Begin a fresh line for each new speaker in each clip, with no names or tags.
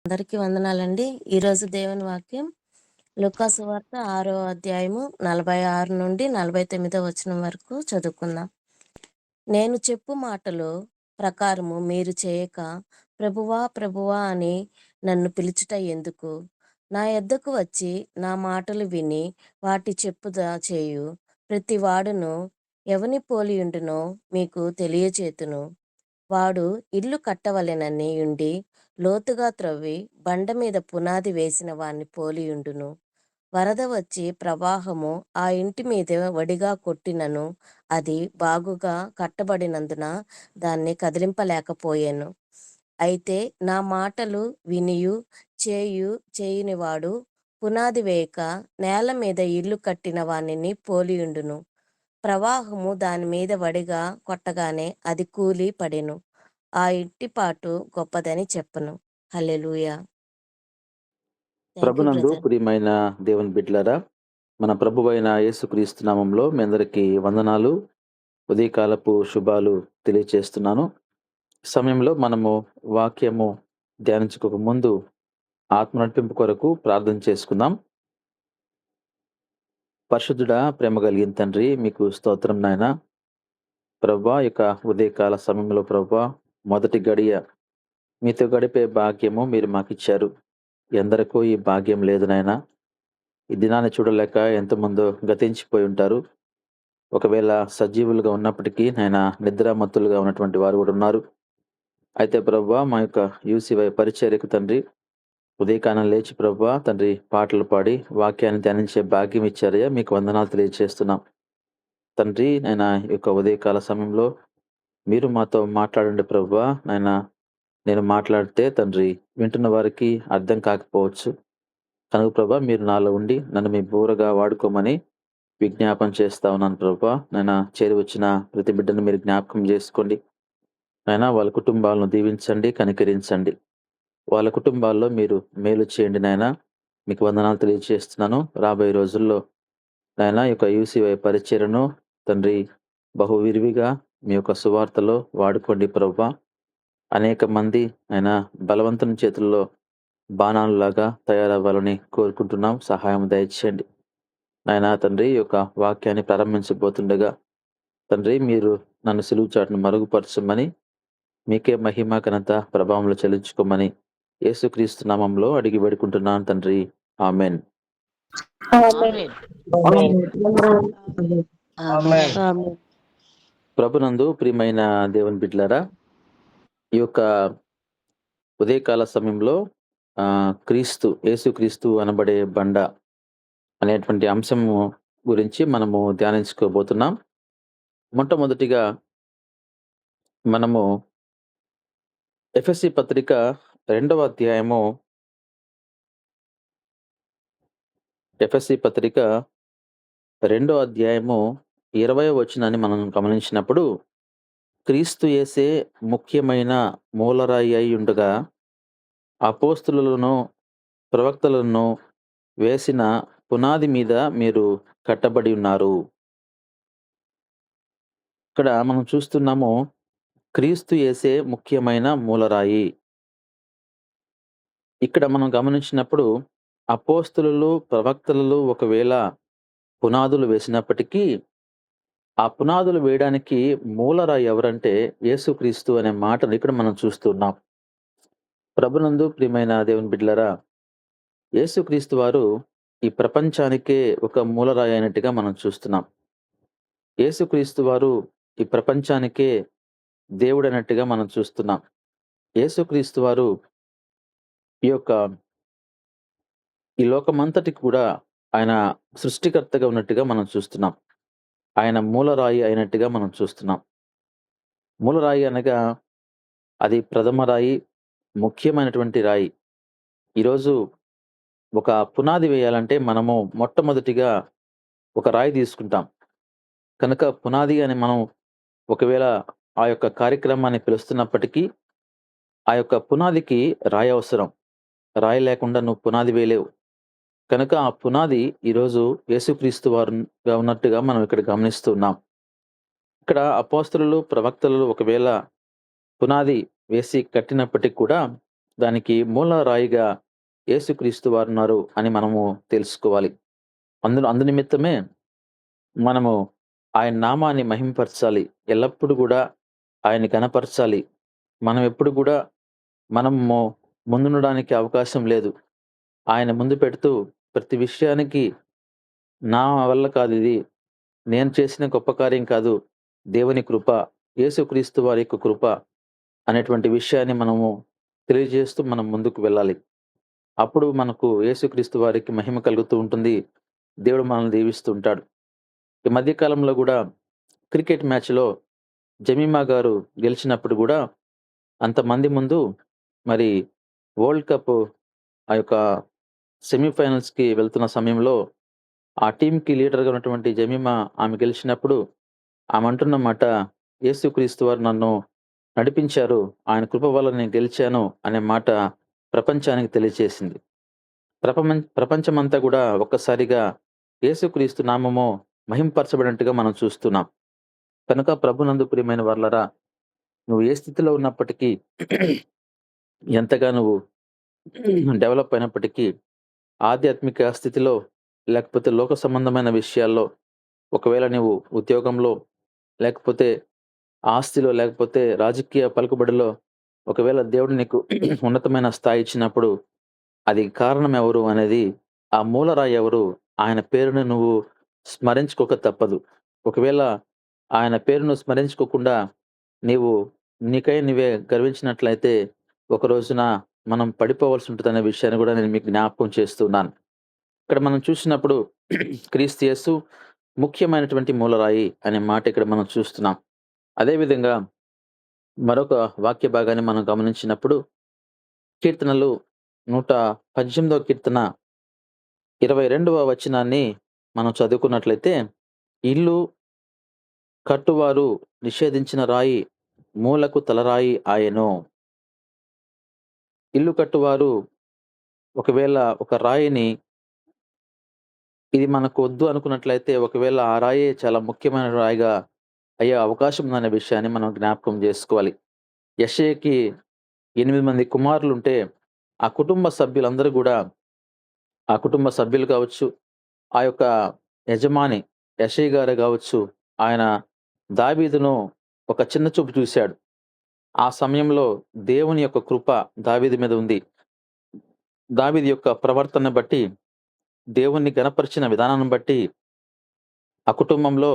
అందరికీ వందనాలండి. ఈరోజు దేవుని వాక్యం లూకా సువార్త 6వ అధ్యాయము 46 నుండి 49వ వచనం వరకు చదువుకుందాం. నేను చెప్పు మాటలు ప్రకారము మీరు చేయక ప్రభువా ప్రభువా అని నన్ను పిలుచుట ఎందుకు? నా యొద్దకు వచ్చి నా మాటలు విని వాటి చెప్పుదా చేయు ప్రతి వాడును ఎవని పోలియుండునో మీకు తెలియచేతును. వాడు ఇల్లు కట్టవలెనని యుండి లోతుగా త్రవ్వి బండ మీద పునాది వేసిన వాణ్ణి పోలియుండును. వరద వచ్చి ప్రవాహము ఆ ఇంటి మీద వడిగా కొట్టినను అది బాగుగా కట్టబడినందున దాన్ని కదిలింపలేకపోయెను. అయితే నా మాటలు వినియు చేయనివాడు పునాది వేయక నేల మీద ఇల్లు కట్టిన వానిని పోలియుండును. ప్రవాహము దాని మీద వడిగా కొట్టగానే అది కూలి పడెను. ఆ ఇంటిపాటు గొప్పదని చెప్పను. హల్లెలూయా. థ్యాంక్ యూ
ప్రభునందు
బ్రదర్.
ప్రియమైన దేవుని బిడ్డలారా, మన ప్రభువైన యేసుక్రీస్తు నామంలో మీ అందరికీ వందనాలు, ఉదయకాలపు శుభాలు తెలియచేస్తున్నాను. సమయంలో మనము వాక్యము ధ్యానించుకోక ముందు ఆత్మ నడిపింపు కొరకు ప్రార్థన చేసుకుందాం. పరిశుద్ధుడా, ప్రేమ కలిగిన తండ్రి, మీకు స్తోత్రం నాయన. ప్రభువా, యొక్క ఉదయకాల సమయంలో ప్రభువా, మొదటి గడియ మీతో గడిపే భాగ్యము మీరు మాకిచ్చారు. ఎందరికో ఈ భాగ్యం లేదు నాయన. ఈ దినాన్ని చూడలేక ఎంతమందో గతించిపోయి ఉంటారు. ఒకవేళ సజీవులుగా ఉన్నప్పటికీ నాయన నిద్రామత్తులుగా ఉన్నటువంటి వారు కూడా ఉన్నారు. అయితే ప్రభువా, మా యొక్క యూసీవై పరిచర్యకు తండ్రి ఉదయకాలం లేచి ప్రభువా తండ్రి పాటలు పాడి వాక్యాన్ని ధ్యానించే భాగ్యం ఇచ్చారయ్యా, మీకు వందనాలు తెలియజేస్తున్నాం. తండ్రి నాయన యొక్క ఉదయకాల సమయంలో మీరు మాతో మాట్లాడండి ప్రభువా. నాయన నేను మాట్లాడితే తండ్రి వింటున్న వారికి అర్థం కాకపోవచ్చు కనుక ప్రభా, మీరు నాలో ఉండి నన్ను మీ బూరగా వాడుకోమని విజ్ఞాపన చేస్తా ఉన్నాను ప్రభా. నాయన చేరి వచ్చిన ప్రతి బిడ్డను మీరు జ్ఞాపకం చేసుకోండి. నాయన వాళ్ళ కుటుంబాలను దీవించండి, కనికరించండి. వాళ్ళ కుటుంబాల్లో మీరు మేలు చేయండి నాయన. మీకు వందనాలు తెలియజేస్తున్నాను. రాబోయే రోజుల్లో నాయన యొక్క యూసీవై పరిచర్యను తండ్రి బహు విరివిగా మీ యొక్క సువార్తలో వాడుకోండి ప్రభా. అనేక మంది ఆయన బలవంతుని చేతుల్లో బాణాలలాగా తయారవ్వాలని కోరుకుంటున్నాం. సహాయం దయచేయండి నాయన. తండ్రి యొక్క వాక్యాన్ని ప్రారంభించబోతుండగా తండ్రి మీరు నన్ను సిలువు చాటును మరుగుపరచమని, మీకే మహిమ ఘనత ప్రభావంలో చెల్లించుకోమని యేసుక్రీస్తు నామంలో అడిగి వేడుకుంటున్నాను తండ్రి. ఆమెన్.
ఆమేన్. ఆమేన్.
ప్రభునందు ప్రియమైన దేవుని బిడ్డలారా, ఈ యొక్క ఉదయకాల సమయంలో యేసుక్రీస్తు అనబడే బండ అనేటువంటి అంశము గురించి మనము ధ్యానించుకోబోతున్నాం. మొట్టమొదటిగా మనము ఎఫెసీ పత్రిక 2వ అధ్యాయము 20వ వచనాన్ని మనం గమనించినప్పుడు, క్రీస్తు యేసే ముఖ్యమైన మూలరాయి అయి ఉండగా అపోస్తులను ప్రవక్తలను వేసిన పునాది మీద మీరు కట్టబడి ఉన్నారు. ఇక్కడ మనం చూస్తున్నాము, క్రీస్తు యేసే ముఖ్యమైన మూలరాయి. ఇక్కడ మనం గమనించినప్పుడు అపోస్తులు ప్రవక్తలు ఒకవేళ పునాదులు వేసినప్పటికీ ఆ పునాదులు వేయడానికి మూలరాయి ఎవరంటే యేసుక్రీస్తు అనే మాటను ఇక్కడ మనం చూస్తున్నాం. ప్రభునందు ప్రియమైన దేవుని బిడ్డలారా, యేసుక్రీస్తు వారు ఈ ప్రపంచానికే ఒక మూలరాయి అయినట్టుగా మనం చూస్తున్నాం. యేసుక్రీస్తు వారు ఈ ప్రపంచానికే దేవుడైనట్టుగా మనం చూస్తున్నాం. యేసుక్రీస్తు వారు ఈ లోకమంతటికి కూడా ఆయన సృష్టికర్తగా ఉన్నట్టుగా మనం చూస్తున్నాం. ఆయన మూలరాయి అయినట్టుగా మనం చూస్తున్నాం. మూలరాయి అనగా అది ప్రథమ రాయి, ముఖ్యమైనటువంటి రాయి. ఈరోజు ఒక పునాది వేయాలంటే మనము మొట్టమొదటిగా ఒక రాయి తీసుకుంటాం. కనుక పునాది అని మనం ఒకవేళ ఆ యొక్క కార్యక్రమాన్ని పిలుస్తున్నప్పటికీ ఆ యొక్క పునాదికి రాయి అవసరం. రాయి లేకుండా నువ్వు పునాది వేయలేవు. కనుక ఆ పునాది ఈరోజు యేసుక్రీస్తు వారుగా ఉన్నట్టుగా మనం ఇక్కడ గమనిస్తున్నాం. ఇక్కడ అపోస్తలులు ప్రవక్తలు ఒకవేళ పునాది వేసి కట్టినప్పటికి కూడా దానికి మూల రాయిగా యేసుక్రీస్తు వారున్నారు అని మనము తెలుసుకోవాలి. అందునిమిత్తమే మనము ఆయన నామాన్ని మహిమపరచాలి. ఎల్లప్పుడూ గూడా ఆయన్ని ఘనపరచాలి. మనం ఎప్పుడు గూడా మనము ముందుండడానికి అవకాశం లేదు. ఆయన ముందు పెడుతూ ప్రతి విషయానికి నా వల్ల కాదిది. నేను చేసిన గొప్ప కార్యం కాదు. దేవుని కృప, యేసుక్రీస్తు వారి యొక్క కృప అనేటువంటి విషయాన్ని మనము తెలియజేస్తూ మనం ముందుకు వెళ్ళాలి. అప్పుడు మనకు యేసుక్రీస్తు వారికి మహిమ కలుగుతూ ఉంటుంది. దేవుడు మనల్ని దీవిస్తూ ఉంటాడు. ఈ మధ్య కాలంలో గూడా క్రికెట్ మ్యాచ్‌లో జమీమా గారు గెలిచినప్పుడు గూడా అంతమంది ముందు మరి వరల్డ్ కప్ ఆ యొక్క సెమీఫైనల్స్‌కి వెళ్తున్న సమయంలో ఆ టీమ్‌కి లీడర్‌గా ఉన్నటువంటి జమీమా ఆమె గెలిచినప్పుడు ఆమె అంటున్న మాట, "యేసుక్రీస్తు వారు నన్ను నడిపించారు. ఆయన కృప వల్ల నేను గెలిచాను" అనే మాట ప్రపంచానికి తెలియచేసింది. ప్రపంచమంతా గూడా ఒక్కసారిగా యేసుక్రీస్తు నామము మహింపరచబడినట్టుగా మనం చూస్తున్నాం. కనుక ప్రభునందు ప్రియమైన వారలారా, నువ్వు ఏ స్థితిలో ఉన్నప్పటికీ ఎంతగా నువ్వు డెవలప్ అయినప్పటికీ ఆధ్యాత్మిక స్థితిలో లేకపోతే లోక సంబంధమైన విషయాల్లో ఒకవేళ నువ్వు ఉద్యోగంలో లేకపోతే ఆస్తిలో లేకపోతే రాజకీయ పలుకుబడిలో ఒకవేళ దేవుడు నీకు ఉన్నతమైన స్థాయి ఇచ్చినప్పుడు అది కారణం ఎవరు అనేది ఆ మూలరాయి ఎవరు ఆయన పేరును నువ్వు స్మరించుకోక తప్పదు. ఒకవేళ ఆయన పేరును స్మరించుకోకుండా నీవు నీకై నువ్వే గర్వించినట్లయితే ఒక రోజున మనం పడిపోవాల్సి ఉంటదనే విషయాన్ని గూడా నేను మీకు జ్ఞాపకం చేస్తున్నాను. ఇక్కడ మనం చూసినప్పుడు క్రీస్తు యేసు ముఖ్యమైనటువంటి మూలరాయి అనే మాట ఇక్కడ మనం చూస్తున్నాం. అదే విధంగా మరొక వాక్య భాగాన్ని మనం గమనించినప్పుడు కీర్తనలు 118 కీర్తన 22వ వచనాన్ని మనం చదువుకున్నట్లయితే, ఇల్లు కట్టువారు నిషేధించిన రాయి మూలకు తలరాయి ఆయెను. ఇల్లు కట్టువారు ఒకవేళ ఒక రాయిని ఇది మనకు వద్దు అనుకున్నట్లయితే ఒకవేళ ఆ రాయే చాలా ముఖ్యమైన రాయిగా అయ్యే అవకాశం ఉందనే విషయాన్ని మనం జ్ఞాపకం జేసుకోవాలి. యెషయాకి 8 మంది కుమారులుంటే, ఆ కుటుంబ సభ్యులందరూ గూడా ఆ కుటుంబ సభ్యులు కావచ్చు, ఆ యొక్క యజమాని యెషయా గారే గావచ్చు, ఆయన దావీదును ఒక చిన్న చూపు చూసాడు. ఆ సమయంలో దేవుని యొక్క కృప దావీదు మీద ఉంది. దావీదు యొక్క ప్రవర్తనను బట్టి, దేవుణ్ణి గనపరిచిన విధానాన్ని బట్టి, ఆ కుటుంబంలో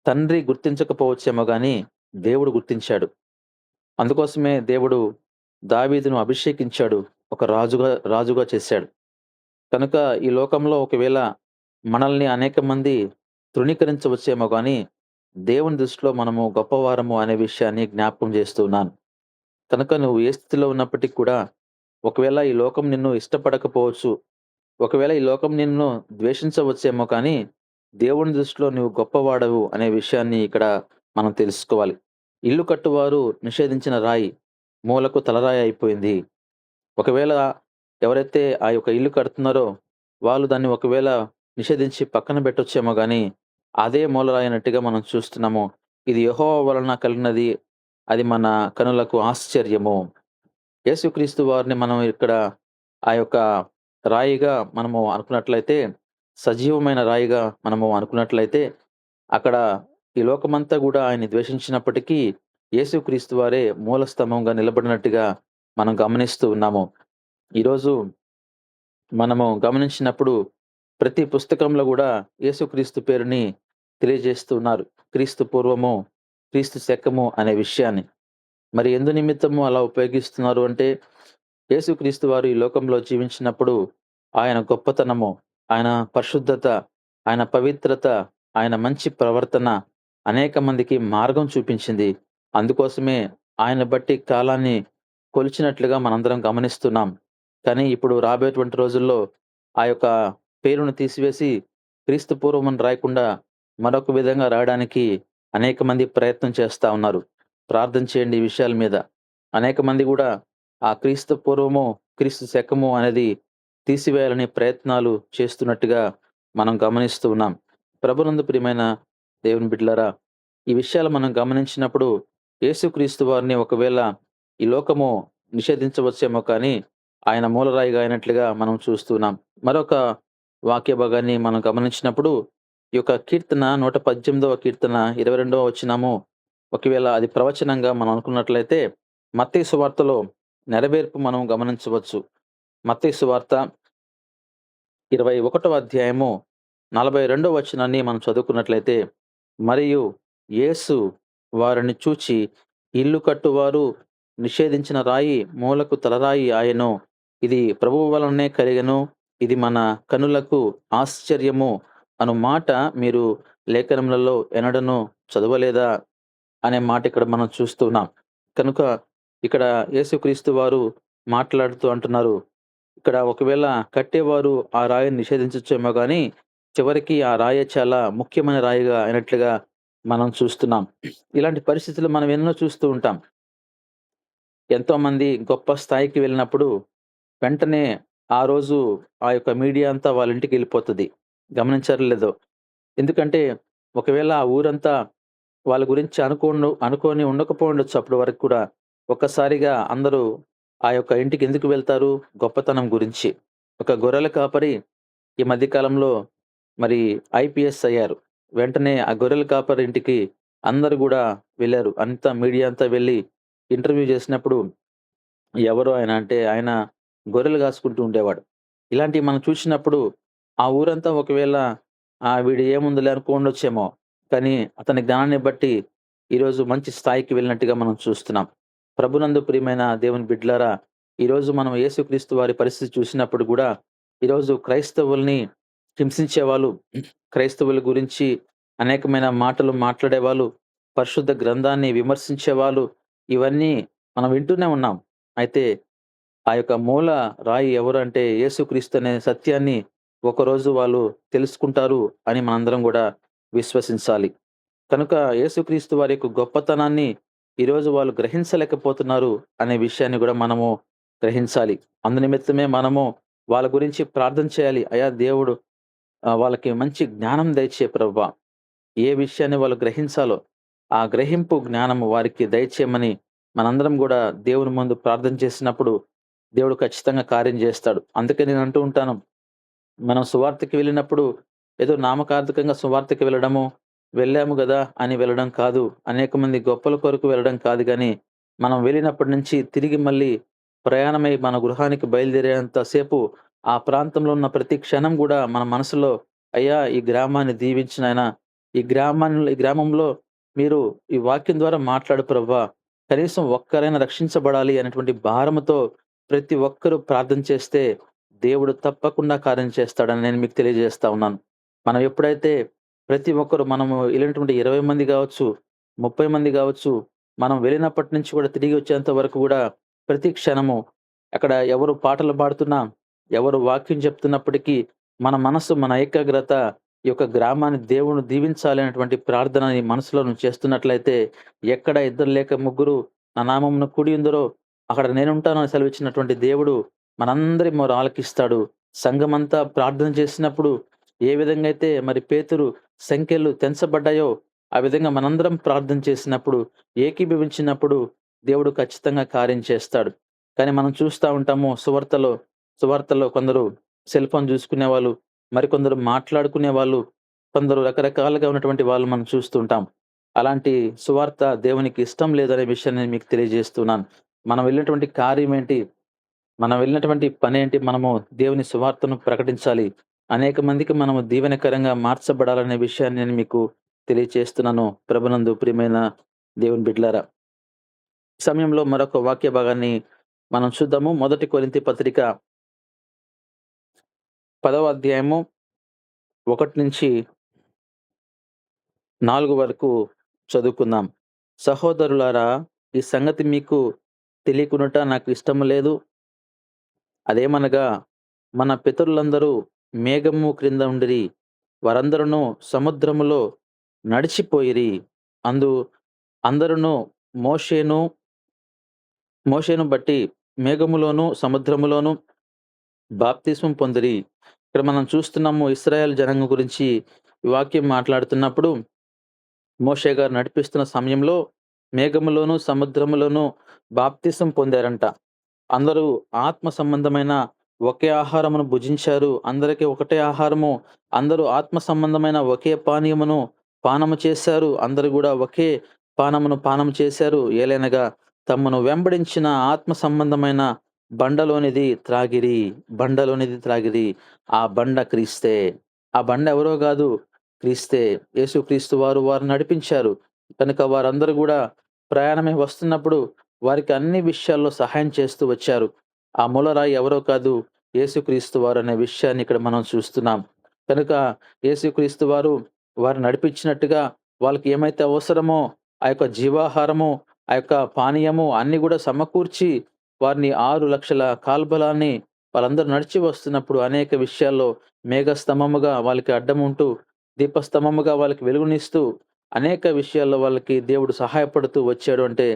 తండ్రి గుర్తించకపోవచ్చేమో గాని, దేవుడు గుర్తించాడు. అందుకోసమే దేవుడు దావీదును అభిషేకించాడు. ఒక రాజుగా చేశాడు. కనుక ఈ లోకంలో ఒకవేళ మనల్ని అనేక మంది తృణీకరించవచ్చేమో గాని, దేవుని దృష్టిలో మనము గొప్పవారము అనే విషయాన్ని జ్ఞాపకం చేస్తూ ఉన్నాను. కనుక నువ్వు ఏ స్థితిలో ఉన్నప్పటికి కూడా, ఒకవేళ ఈ లోకం నిన్ను ఇష్టపడకపోవచ్చు. ఒకవేళ ఈ లోకం నిన్ను ద్వేషించవచ్చేమో కానీ, దేవుని దృష్టిలో నువ్వు గొప్పవాడవు అనే విషయాన్ని ఇక్కడ మనం తెలుసుకోవాలి. ఇల్లు కట్టువారు నిషేధించిన రాయి మూలకు తలరాయి అయిపోయింది. ఒకవేళ ఎవరైతే ఆ యొక్క ఇల్లు కడుతున్నారో, వాళ్ళు దాన్ని ఒకవేళ నిషేధించి పక్కన పెట్టొచ్చేమో గానీ, అదే మూలరాయినట్టుగా మనం చూస్తున్నాము. ఇది యెహోవా వలన కలిగినది. అది మన కనులకు ఆశ్చర్యము. యేసుక్రీస్తు వారిని మనం ఇక్కడ ఆ యొక్క రాయిగా మనము అనుకున్నట్లయితే, సజీవమైన రాయిగా మనము అనుకున్నట్లయితే, అక్కడ ఈ లోకమంతా గూడా ఆయన్ని ద్వేషించినప్పటికీ, యేసుక్రీస్తు వారే మూల స్తంభంగా నిలబడినట్టుగా మనం గమనిస్తూ ఉన్నాము. ఈరోజు మనము గమనించినప్పుడు ప్రతి పుస్తకంలో గూడా యేసుక్రీస్తు పేరుని తెలియజేస్తూ ఉన్నారు. క్రీస్తు పూర్వము, క్రీస్తు శకము అనే విషయాన్ని. మరి ఎందు నిమిత్తము అలా ఉపయోగిస్తున్నారు అంటే, యేసుక్రీస్తు వారు ఈ లోకంలో జీవించినప్పుడు ఆయన గొప్పతనము, ఆయన పరిశుద్ధత, ఆయన పవిత్రత, ఆయన మంచి ప్రవర్తన అనేక మందికి మార్గం చూపించింది. అందుకోసమే ఆయన బట్టి కాలాన్ని కొలిచినట్లుగా మనందరం గమనిస్తున్నాం. కానీ ఇప్పుడు రాబోయేటువంటి రోజుల్లో ఆ యొక్క పేరును తీసివేసి క్రీస్తు పూర్వం అని రాయకుండా మరొక విధంగా రాయడానికి అనేక మంది ప్రయత్నం చేస్తా ఉన్నారు. ప్రార్థన చేయండి ఈ విషయాల మీద. అనేక మంది గూడా ఆ క్రీస్తు పూర్వము, క్రీస్తు శకము అనేది తీసివేయాలనే ప్రయత్నాలు చేస్తున్నట్టుగా మనం గమనిస్తూ ఉన్నాం. ప్రభునందు ప్రియమైన దేవుని బిడ్డలారా, ఈ విషయాలు మనం గమనించినప్పుడు యేసుక్రీస్తు వారిని ఒకవేళ ఈ లోకము నిషేధించవచ్చేమో కానీ ఆయన మూలరాయిగా అయినట్లుగా మనం చూస్తున్నాం. మరొక వాక్య భాగాన్ని మనం గమనించినప్పుడు ఈ యొక్క కీర్తన 118వ కీర్తన 22వ వచనము ఒకవేళ అది ప్రవచనంగా మనం అనుకున్నట్లయితే మత్తయి సువార్తలో నెరవేర్పు మనం గమనించవచ్చు. మత్తయి సువార్త 21వ అధ్యాయము 42వ వచనాన్ని మనం చదువుకున్నట్లయితే, మరియు యేసు వారిని చూచి ఇల్లు కట్టువారు నిషేధించిన రాయి మూలకు తలరాయి ఆయెను. ఇది ప్రభువు వలనే కలిగెను. ఇది మన కనులకు ఆశ్చర్యము అను మాట మీరు లేఖనములలో ఎన్నడను చదవలేదా? అనే మాట ఇక్కడ మనం చూస్తున్నాం. కనుక ఇక్కడ యేసుక్రీస్తు వారు మాట్లాడుతూ అంటున్నారు. ఇక్కడ ఒకవేళ కట్టేవారు ఆ రాయిని నిషేధించొచ్చేమో గానీ, చివరికి ఆ రాయే చాలా ముఖ్యమైన రాయిగా అయినట్లుగా మనం చూస్తున్నాం. ఇలాంటి పరిస్థితులు మనం ఎన్నో చూస్తూ ఉంటాం. ఎంతోమంది గొప్ప స్థాయికి వెళ్ళినప్పుడు వెంటనే ఆ రోజు ఆ యొక్క మీడియా అంతా వాళ్ళ ఇంటికెళ్ళిపోతది. గమనించారో లేదో? ఎందుకంటే ఒకవేళ ఆ ఊరంతా వాళ్ళ గురించి అనుకోని ఉండకపోయుండొచ్చు అప్పటి వరకు కూడా. ఒక్కసారిగా అందరూ ఆ యొక్క ఇంటికి ఎందుకు వెళ్తారు? గొప్పతనం గురించి. ఒక గొర్రెల కాపరి ఈ మధ్య కాలంలో మరి ఐపీఎస్ అయ్యారు. వెంటనే ఆ గొర్రెల కాపరి ఇంటికి అందరూ గూడా వెళ్లారు. అంతా మీడియా అంతా వెళ్లి ఇంటర్వ్యూ చేసినప్పుడు ఎవరు ఆయన అంటే ఆయన గొర్రెలు కాసుకుంటూ ఉండేవాడు. ఇలాంటివి మనం చూసినప్పుడు ఆ ఊరంతా ఒకవేళ వీడు ఏముందిలే అనుకోండొచ్చేమో. కానీ అతని జ్ఞానాన్ని బట్టి ఈరోజు మంచి స్థాయికి వెళ్ళినట్టుగా మనం చూస్తున్నాం. ప్రభునందు ప్రియమైన దేవుని బిడ్డలారా, ఈరోజు మనం యేసుక్రీస్తు వారి పరిస్థితి చూసినప్పుడు గూడా ఈరోజు క్రైస్తవుల్ని హింసించేవాళ్ళు, క్రైస్తవుల గురించి అనేకమైన మాటలు మాట్లాడేవాళ్ళు, పరిశుద్ధ గ్రంథాన్ని విమర్శించేవాళ్ళు ఇవన్నీ మనం వింటూనే ఉన్నాం. అయితే ఆ యొక్క మూల రాయి ఎవరు అంటే యేసుక్రీస్తు అనే సత్యాన్ని ఒకరోజు వాళ్ళు తెలుసుకుంటారు అని మనందరం గూడా విశ్వసించాలి. కనుక యేసుక్రీస్తు వారి యొక్క గొప్పతనాన్ని ఈరోజు వాళ్ళు గ్రహించలేకపోతున్నారు అనే విషయాన్ని గూడా మనము గ్రహించాలి. అందునిమిత్తమే మనము వాళ్ళ గురించి ప్రార్థన చేయాలి. అయా దేవుడు వాళ్ళకి మంచి జ్ఞానం దయచే ప్రభువా. ఏ విషయాన్ని వాళ్ళు గ్రహించాలో, ఆ గ్రహింపు జ్ఞానము వారికి దయచేయమని మనందరం గూడా దేవుని ముందు ప్రార్థన చేసినప్పుడు, దేవుడు ఖచ్చితంగా కార్యం జేస్తాడు. అందుకే నేను అంటూ ఉంటాను, మనం సువార్తకి వెళ్ళినప్పుడు ఏదో నామకార్థకంగా సువార్తకి వెళ్ళడము, వెళ్ళాము గదా అని వెళ్ళడం కాదు. అనేక మంది గొప్పల కొరకు వెళ్ళడం కాదు గానీ, మనం వెళ్ళినప్పటి నుంచి తిరిగి మళ్ళీ ప్రయాణమై మన గృహానికి బయలుదేరేంత సేపు ఆ ప్రాంతంలో ఉన్న ప్రతి క్షణం గూడా మన మనసులో అయ్యా! ఈ గ్రామాన్ని దీవించు నాయనా. ఈ గ్రామంలో మీరు ఈ వాక్యం ద్వారా మాట్లాడు ప్రభువా. కనీసం ఒక్కరైనా రక్షించబడాలి అనేటువంటి భారముతో ప్రతి ఒక్కరూ ప్రార్థన చేస్తే దేవుడు తప్పకుండా కార్యం చేస్తాడని నేను మీకు తెలియజేస్తా ఉన్నాను. మనం ఎప్పుడైతే ప్రతి ఒక్కరు మనము ఎళ్ళినటువంటి 20 మంది గావచ్చు, 30 మంది గావచ్చు, మనం వెళ్ళినప్పటి నుంచి కూడా తిరిగి వచ్చేంత వరకు గూడా ప్రతి క్షణము అక్కడ ఎవరు పాటలు పాడుతున్నా, ఎవరు వాక్యం చెప్తున్నప్పటికీ మన మనసు, మన ఏకాగ్రత ఈ యొక్క గ్రామాన్ని దేవుడు దీవించాలి అనేటువంటి ప్రార్థనని మనసులో నువ్వు చేస్తున్నట్లయితే, ఎక్కడ ఇద్దరు లేక ముగ్గురు నా నామమున కూడి ఉందురో అక్కడ నేనుంటానని సెలవిచ్చినటువంటి దేవుడు మనందరి మొర ఆలకిస్తాడు. సంఘమంతా ప్రార్థన చేసినప్పుడు ఏ విధంగా అయితే మరి పేతురు సంకెళ్ళు తెంచబడ్డాయో, ఆ విధంగా మనందరం ప్రార్థన చేసినప్పుడు, ఏకీభవించినప్పుడు దేవుడు ఖచ్చితంగా కార్యం చేస్తాడు. కానీ మనం చూస్తా ఉంటాము సువార్తలో కొందరు సెల్ ఫోన్ చూసుకునేవాళ్ళు, మరికొందరు మాట్లాడుకునేవాళ్ళు, కొందరు రకరకాలుగా ఉన్నటువంటి వాళ్ళు మనం చూస్తుంటాం. అలాంటి సువార్త దేవునికి ఇష్టం లేదనే విషయాన్ని నేను మీకు తెలియజేస్తున్నాను. మనం వెళ్ళినటువంటి కార్యం ఏంటి? మనం వెళ్ళినటువంటి పనేంటి? మనము దేవుని సువార్తను ప్రకటించాలి. అనేక మందికి మనము దీవెనకరంగా మార్చబడాలనే విషయాన్ని నేను మీకు తెలియచేస్తున్నాను. ప్రభునందు ప్రియమైన దేవుని బిడ్డలారా. ఈ సమయంలో మరొక వాక్య భాగాన్ని మనం చూద్దాము. మొదటి కొరింథీ పత్రిక 10వ అధ్యాయము 1-4 వరకు చదువుకుందాం. సహోదరులారా, ఈ సంగతి మీకు తెలియకునుట నాకు ఇష్టము లేదు. అదేమనగా మన పితరులందరూ మేఘము క్రింద ఉండిరి. వారందరును సముద్రములో నడిచిపోయిరి. అందరును మోషేను మోషేను బట్టి మేఘములోను సముద్రములోను బాప్తిస్మం పొందిరి. ఇక్కడ మనం చూస్తున్నాము ఇశ్రాయేలు జనాంగం గురించి ఈ వాక్యం మాట్లాడుతున్నప్పుడు మోషే గారు నడిపిస్తున్న సమయంలో మేఘములోను సముద్రములోను బాప్తిసం పొందారంట. అందరూ ఆత్మ సంబంధమైన ఒకే ఆహారమును భుజించారు. అందరికీ ఒకటే ఆహారము. అందరూ ఆత్మ సంబంధమైన ఒకే పానీయమును పానము చేశారు. అందరూ గూడా ఒకే పానమును పానం చేశారు. ఏలైనగా తమను వెంబడించిన ఆత్మ సంబంధమైన బండలోనిది త్రాగిరి. బండలోనిది త్రాగిరి. ఆ బండ క్రీస్తే. ఆ బండ ఎవరో గాదు, క్రీస్తే. యేసుక్రీస్తు వారు నడిపించారు. కనుక వారందరూ గూడా ప్రయాణమై వస్తున్నప్పుడు వారికి అన్ని విషయాల్లో సహాయం చేస్తూ వచ్చారు. ఆ మూలరాయి ఎవరో కాదు, యేసుక్రీస్తు వారనే విషయాన్ని ఇక్కడ మనం చూస్తున్నాం. కనుక యేసుక్రీస్తు వారు నడిపించినట్టుగా వాళ్ళకి ఏమైతే అవసరమో ఆ యొక్క జీవాహారము, ఆ యొక్క పానీయము అన్నీ గూడా సమకూర్చి వారిని 6,00,000 కాల్బలాన్ని వాళ్ళందరూ నడిచి వస్తున్నప్పుడు అనేక విషయాల్లో మేఘస్తంభముగా వాళ్ళకి అడ్డముంటూ, దీపస్తంభముగా వాళ్ళకి వెలుగునిస్తూ, అనేక విషయాల్లో వాళ్ళకి దేవుడు సహాయపడుతూ వచ్చాడు అంటే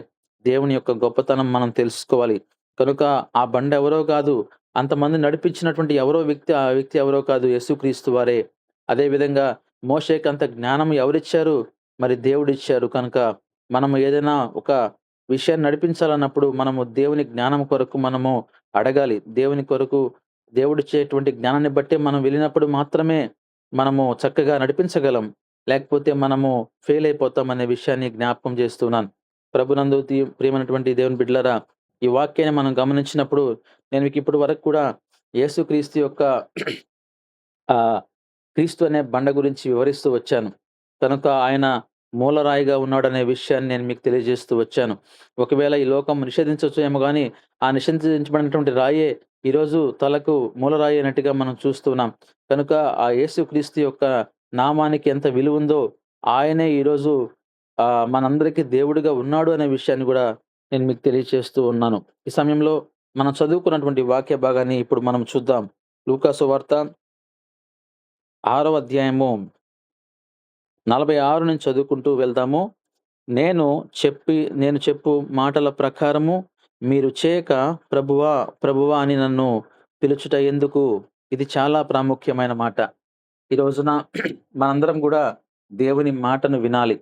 దేవుని యొక్క గొప్పతనం మనం తెలుసుకోవాలి. కనుక ఆ బండ ఎవరో కాదు. అంతమంది నడిపించినటువంటి ఆ వ్యక్తి ఎవరో కాదు, యేసుక్రీస్తు వారే. అదే విధంగా మోషేకి అంత జ్ఞానం ఎవరిచ్చారు? మరి దేవుడిచ్చారు. కనుక మనము ఏదైనా ఒక విషయాన్ని నడిపించాలన్నప్పుడు మనము దేవుని జ్ఞానం కొరకు మనము అడగాలి. దేవుని కొరకు దేవుడిచ్చేటువంటి జ్ఞానాన్ని బట్టి మనం వెళ్ళినప్పుడు మాత్రమే మనము చక్కగా నడిపించగలం. లేకపోతే మనము ఫెయిల్ అయిపోతాం అనే విషయాన్ని జ్ఞాపకం చేస్తున్నాను. ప్రభునందు ప్రియమైనటువంటి దేవుని బిడ్డలారా, ఈ వాక్యాన్ని మనం గమనించినప్పుడు నేను మీకు ఇప్పటి వరకు కూడా యేసుక్రీస్తు యొక్క ఆహ్, క్రీస్తు అనే బండ గురించి వివరిస్తూ వచ్చాను. కనుక ఆయన మూలరాయిగా ఉన్నాడనే విషయాన్ని నేను మీకు తెలియజేస్తూ వచ్చాను. ఒకవేళ ఈ లోకం నిషేధించొచ్చేమో గానీ, ఆ నిషేధించబడినటువంటి రాయే ఈరోజు తలకు మూలరాయి అయినట్టుగా మనం చూస్తున్నాం. కనుక ఆ యేసుక్రీస్తు యొక్క నామానికి ఎంత విలువుందో, ఆయనే ఈరోజు మనందరికీ దేవుడుగా ఉన్నాడు అనే విషయాన్ని గూడా నేను మీకు తెలియచేస్తూ ఉన్నాను. ఈ సమయంలో మనం చదువుకున్నటువంటి వాక్య భాగాన్ని ఇప్పుడు మనం చూద్దాం. లూకా సువార్త 6వ అధ్యాయము 46 నుంచి చదువుకుంటూ వెళ్దాము. నేను నేను చెప్పు మాటల ప్రకారము మీరు చేయక ప్రభువా, ప్రభువా అని నన్ను పిలుచుట ఎందుకు? ఇది చాలా ప్రాముఖ్యమైన మాట. ఈ రోజున మనందరం గూడా దేవుని మాటను వినాలి.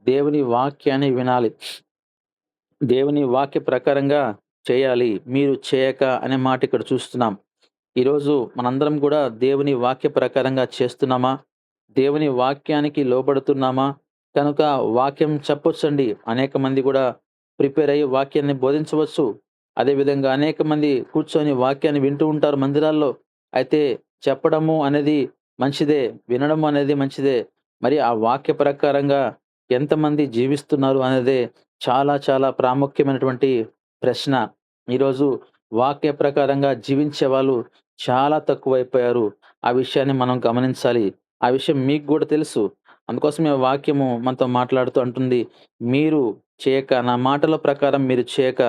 దేవుని వాక్యాన్ని వినాలి. దేవుని వాక్య ప్రకారంగా చేయాలి. మీరు చేయక అనే మాట ఇక్కడ చూస్తున్నాం. ఈరోజు మనందరం గూడా దేవుని వాక్య ప్రకారంగా చేస్తున్నామా? దేవుని వాక్యానికి లోబడుతున్నామా? కనుక వాక్యం చెప్పొచ్చండి. అనేక మంది గూడా ప్రిపేర్ అయ్యి వాక్యాన్ని బోధించవచ్చు. అదేవిధంగా అనేక మంది కూర్చొని వాక్యాన్ని వింటూ ఉంటారు మందిరాల్లో. అయితే చెప్పడము అనేది మంచిదే. వినడం అనేది మంచిదే. మరి ఆ వాక్య ప్రకారంగా ఎంతమంది జీవిస్తున్నారు అనేదే చాలా చాలా ప్రాముఖ్యమైనటువంటి ప్రశ్న. ఈరోజు వాక్య ప్రకారంగా జీవించే వాళ్ళు చాలా తక్కువైపోయారు. ఆ విషయాన్ని మనం గమనించాలి. ఆ విషయం మీకు గూడా తెలుసు. అందుకోసమే వాక్యము మనతో మాట్లాడుతూ అంటుంది, "మీరు చేయక నా మాటల ప్రకారం మీరు చేయక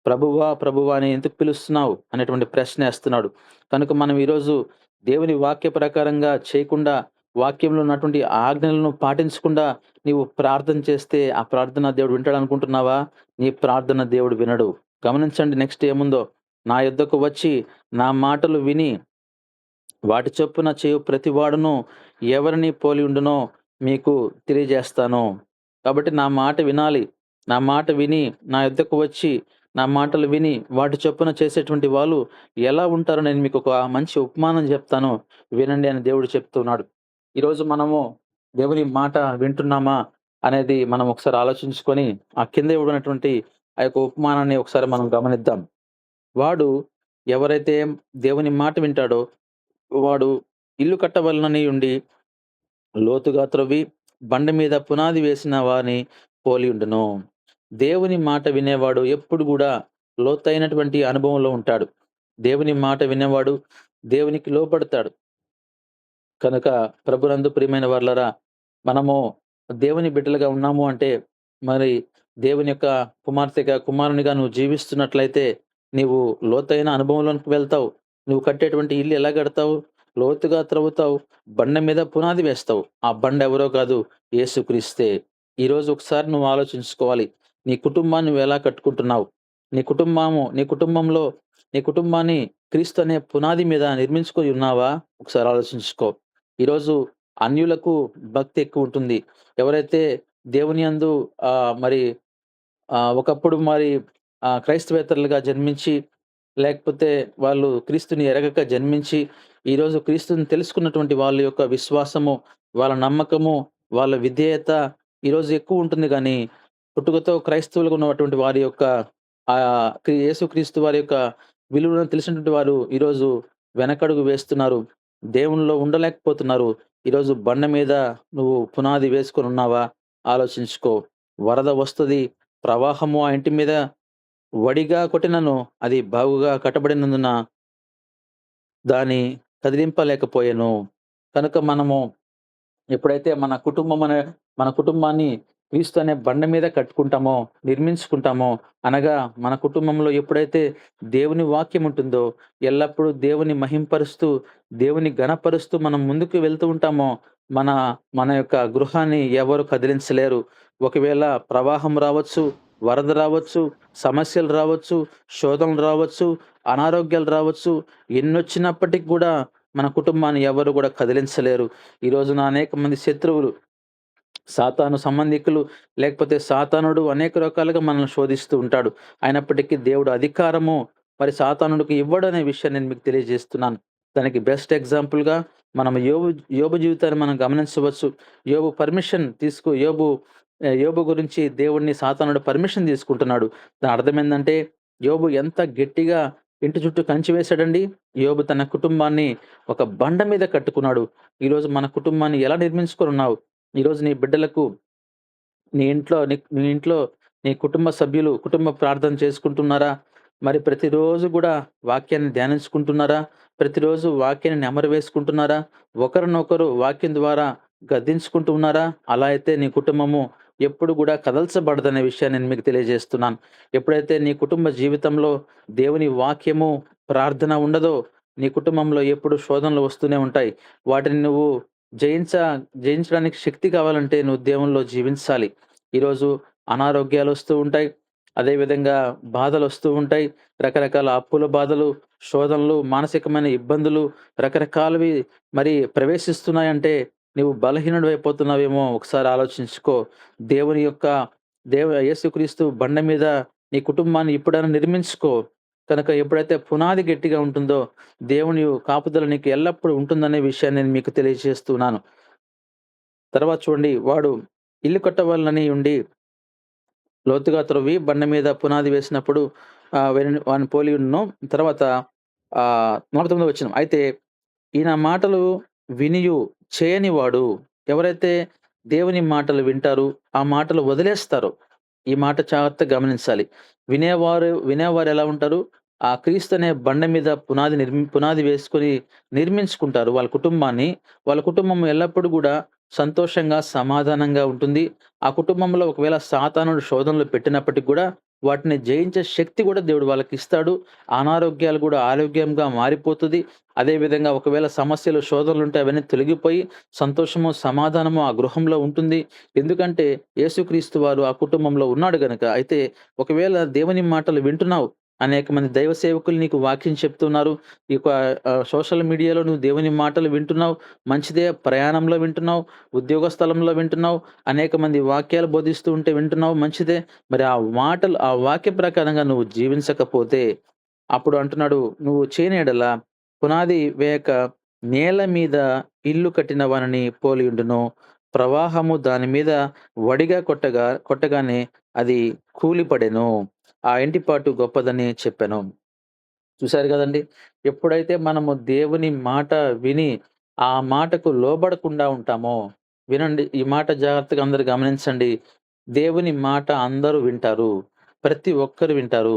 ప్రభువా, ప్రభువా అని ఎందుకు పిలుస్తున్నావు?" అనేటువంటి ప్రశ్న ఏస్తున్నాడు. కనుక మనం ఈరోజు దేవుని వాక్య ప్రకారంగా చేయకుండా, వాక్యంలో ఉన్నటువంటి ఆజ్ఞలను పాటించకుండా నీవు ప్రార్థన చేస్తే, ఆ ప్రార్థన దేవుడు వింటాడనుకుంటున్నావా? నీ ప్రార్థన దేవుడు వినడు. గమనించండి నెక్స్ట్ ఏముందో, "నా యొద్దకు వచ్చి నా మాటలు విని వాటి చొప్పున చేయు ప్రతివాడును ఎవరిని పోలి ఉండునో మీకు తెలియజేస్తాను." కాబట్టి నా మాట వినాలి. నా మాట విని నా యొద్దకు వచ్చి నా మాటలు విని వాటి చొప్పున చేసేటువంటి వాళ్ళు ఎలా ఉంటారో నేను మీకు ఒక మంచి ఉపమానం చెప్తాను. వినండి అని దేవుడు చెప్తున్నాడు. ఈరోజు మనము దేవుని మాట వింటున్నామా అనేది మనం ఒకసారి ఆలోచించుకొని ఆ కింద ఇవ్వబడినటువంటి ఆ యొక్క ఉపమానాన్ని ఒకసారి మనం గమనిద్దాం. వాడు ఎవరైతే దేవుని మాట వింటాడో వాడు ఇల్లు కట్టవలనని ఉండి లోతుగా త్రవ్వి బండ మీద పునాది వేసిన వాని పోలియుండును. దేవుని మాట వినేవాడు ఎప్పుడు గూడా లోతైనటువంటి అనుభవంలో ఉంటాడు. దేవుని మాట వినేవాడు దేవునికి లోబడతాడు. కనుక ప్రభునందు ప్రియమైన వారలారా, మనము దేవుని బిడ్డలుగా ఉన్నాము అంటే, మరి దేవుని యొక్క కుమార్తెగా, కుమారునిగా నువ్వు జీవిస్తున్నట్లయితే, నీవు లోతైన అనుభవంలోనికి వెళ్తావు. నువ్వు కట్టేటువంటి ఇల్లు ఎలా కడతావు? లోతుగా త్రవ్వుతావు. బండ మీద పునాది వేస్తావు. ఆ బండ ఎవరో కాదు, యేసుక్రీస్తే. ఈరోజు ఒకసారి నువ్వు ఆలోచించుకోవాలి. నీ కుటుంబాన్ని నువ్వెలా కట్టుకుంటున్నావు? నీ కుటుంబంలో నీ కుటుంబాన్ని క్రీస్తు అనే పునాది మీద నిర్మించుకొని ఉన్నావా? ఒకసారి ఆలోచించుకో. ఈరోజు అన్యులకు భక్తి ఎక్కువుంటుంది. ఎవరైతే దేవుని యందు మరి ఒకప్పుడు మరి క్రైస్తవేతరులుగా జన్మించి, లేకపోతే వాళ్ళు క్రీస్తుని ఎరగక జన్మించి, ఈరోజు క్రీస్తుని తెలుసుకున్నటువంటి వాళ్ళ యొక్క విశ్వాసము, వాళ్ళ నమ్మకము, వాళ్ళ విధేయత ఈరోజు ఎక్కువుంటుంది గానీ, పుట్టుకతో క్రైస్తవులుగా ఉన్నటువంటి వారి యొక్క యేసుక్రీస్తు వారి యొక్క విలువలను తెలిసినటువంటి వారు ఈరోజు వెనకడుగు వేస్తున్నారు. దేవునిలో ఉండలేకపోతున్నారు. ఈరోజు బండ మీద నువ్వు పునాది వేసుకొనున్నావా? ఆలోచించుకో. వరద వస్తది. ప్రవాహము ఆ ఇంటి మీద వడిగా కొట్టినను అది బాగుగా కట్టబడినందున దాన్ని కదిలింపలేకపోయెను. కనుక మనము ఎప్పుడైతే మన కుటుంబాన్ని క్రీస్తు అనే బండ మీద కట్టుకుంటామో, నిర్మించుకుంటామో, అనగా మన కుటుంబంలో ఎప్పుడైతే దేవుని వాక్యం ఉంటుందో, ఎల్లప్పుడూ దేవుని మహింపరుస్తూ, దేవుని ఘనపరుస్తూ మనం ముందుకు వెళ్తూ ఉంటామో, మన మన యొక్క గృహాన్ని ఎవరు కదిలించలేరు. ఒకవేళ ప్రవాహం రావచ్చు, వరద రావచ్చు, సమస్యలు రావచ్చు, శోధనలు రావచ్చు, అనారోగ్యాలు రావచ్చు, ఎన్నొచ్చినప్పటికి గూడా మన కుటుంబాన్ని ఎవరు గూడా కదిలించలేరు. ఈ రోజున అనేక మంది శత్రువులు, సాతాను సంబంధికులు, లేకపోతే సాతానుడు అనేక రకాలుగా మనల్ని శోధిస్తూ ఉంటాడు. అయినప్పటికీ దేవుడు అధికారము మరి సాతానుడికి ఇవ్వడనే విషయాన్ని నేను మీకు తెలియజేస్తున్నాను. దానికి బెస్ట్ ఎగ్జాంపుల్‌గా మనం యోబు జీవితాన్ని మనం గమనించవచ్చు. యోబు గురించి దేవుడిని సాతానుడు పర్మిషన్ తీసుకుంటున్నాడు. దాని అర్థం ఏందంటే, యోబు ఎంత గట్టిగా ఇంటి చుట్టూ కంచె వేశాడండి. యోబు తన కుటుంబాన్ని ఒక బండ మీద కట్టుకున్నాడు. ఈరోజు మన కుటుంబాన్ని ఎలా నిర్మించుకొనున్నావు? ఈరోజు నీ బిడ్డలకు నీ ఇంట్లో నీ కుటుంబ సభ్యులు కుటుంబ ప్రార్థన చేసుకుంటున్నారా? మరి ప్రతిరోజు గూడా వాక్యాన్ని ధ్యానించుకుంటున్నారా? ప్రతిరోజు వాక్యాన్ని నెమరు వేసుకుంటున్నారా? ఒకరినొకరు వాక్యం ద్వారా గద్దించుకుంటూ ఉన్నారా? అలా అయితే నీ కుటుంబము ఎప్పుడు గూడా కదల్చబడదనే విషయాన్ని నేను మీకు తెలియజేస్తున్నాను. ఎప్పుడైతే నీ కుటుంబ జీవితంలో దేవుని వాక్యము, ప్రార్థన ఉండదో, నీ కుటుంబంలో ఎప్పుడు శోధనలు వస్తూనే ఉంటాయి. వాటిని నువ్వు జయించ జయించడానికి శక్తి కావాలంటే నువ్వు దేవునిలో జీవించాలి. ఈరోజు అనారోగ్యాలొస్తూ ఉంటాయి. అదేవిధంగా బాధలొస్తూ ఉంటాయి. రకరకాల అప్పుల బాధలు, శోధనలు, మానసికమైన ఇబ్బందులు రకరకాలవి మరి ప్రవేశిస్తున్నాయంటే నువ్వు బలహీనుడివైపోతున్నావేమో ఒకసారి ఆలోచించుకో. దేవుని యొక్క యేసుక్రీస్తు బండ మీద నీ కుటుంబాన్ని ఇప్పుడైనా నిర్మించుకో. కనుక ఎప్పుడైతే పునాది గట్టిగా ఉంటుందో, దేవుని కాపుదల నీకు ఎల్లప్పుడూ ఉంటుందనే విషయాన్ని నేను మీకు తెలియజేస్తున్నాను. తర్వాత చూడండి, వాడు ఇల్లు కట్టవలనని ఉండి లోతుగా త్రవ్వి బండ మీద పునాది వేసినప్పుడు వాని పోలి ఉన్ను. తర్వాత 49వ వచనం. అయితే ఈయన మాటలు వినియు చేయని వాడు, ఎవరైతే దేవుని మాటలు వింటారు, ఆ మాటలు వదిలేస్తారో, ఈ మాట జాగ్రత్తగా గమనించాలి. వినేవారు ఎలా ఉంటారు? ఆ క్రీస్తు అనే బండ మీద పునాది వేసుకొని నిర్మించుకుంటారు వాళ్ళ కుటుంబాన్ని. వాళ్ళ కుటుంబం ఎల్లప్పుడూ గూడా సంతోషంగా, సమాధానంగా ఉంటుంది. ఆ కుటుంబంలో ఒకవేళ సాతానుడు శోధనలు పెట్టినప్పటికి గూడా వాటిని జయించే శక్తి గూడా దేవుడు వాళ్ళకిస్తాడు. అనారోగ్యాలు గూడా ఆరోగ్యంగా మారిపోతది. అదేవిధంగా ఒకవేళ సమస్యలు, శోధనలుంటే అవన్నీ తొలగిపోయి సంతోషము, సమాధానము ఆ గృహంలో ఉంటుంది. ఎందుకంటే యేసుక్రీస్తు వారు ఆ కుటుంబంలో ఉన్నాడు గనక. అయితే ఒకవేళ దేవుని మాటలు వింటున్నావు, అనేక మంది దైవ సేవకులు నీకు వాక్యం చెప్తున్నారు. ఈ యొక్క సోషల్ మీడియాలో నువ్వు దేవుని మాటలు వింటున్నావు. మంచిదే. ప్రయాణంలో వింటున్నావు, ఉద్యోగ స్థలంలో వింటున్నావు, అనేక మంది వాక్యాలు బోధిస్తూ ఉంటే వింటున్నావు, మంచిదే. మరి ఆ వాక్య ప్రకారంగా నువ్వు జీవించకపోతే అప్పుడు అంటున్నాడు, నువ్వు చేయని యెడల పునాది వేయక నేల మీద ఇల్లు కట్టిన వానిని పోలియుండును. ప్రవాహము దాని మీద వడిగా కొట్టగానే అది కూలిపడెను. ఆ ఇంటిపాటు గొప్పదని చెప్పెను. చూసారు గదండీ! ఎప్పుడైతే మనము దేవుని మాట విని, ఆ మాటకు లోబడకుండా ఉంటామో, వినండి, ఈ మాట జాగ్రత్తగా అందరూ గమనించండి. దేవుని మాట అందరూ వింటారు. ప్రతి ఒక్కరు వింటారు.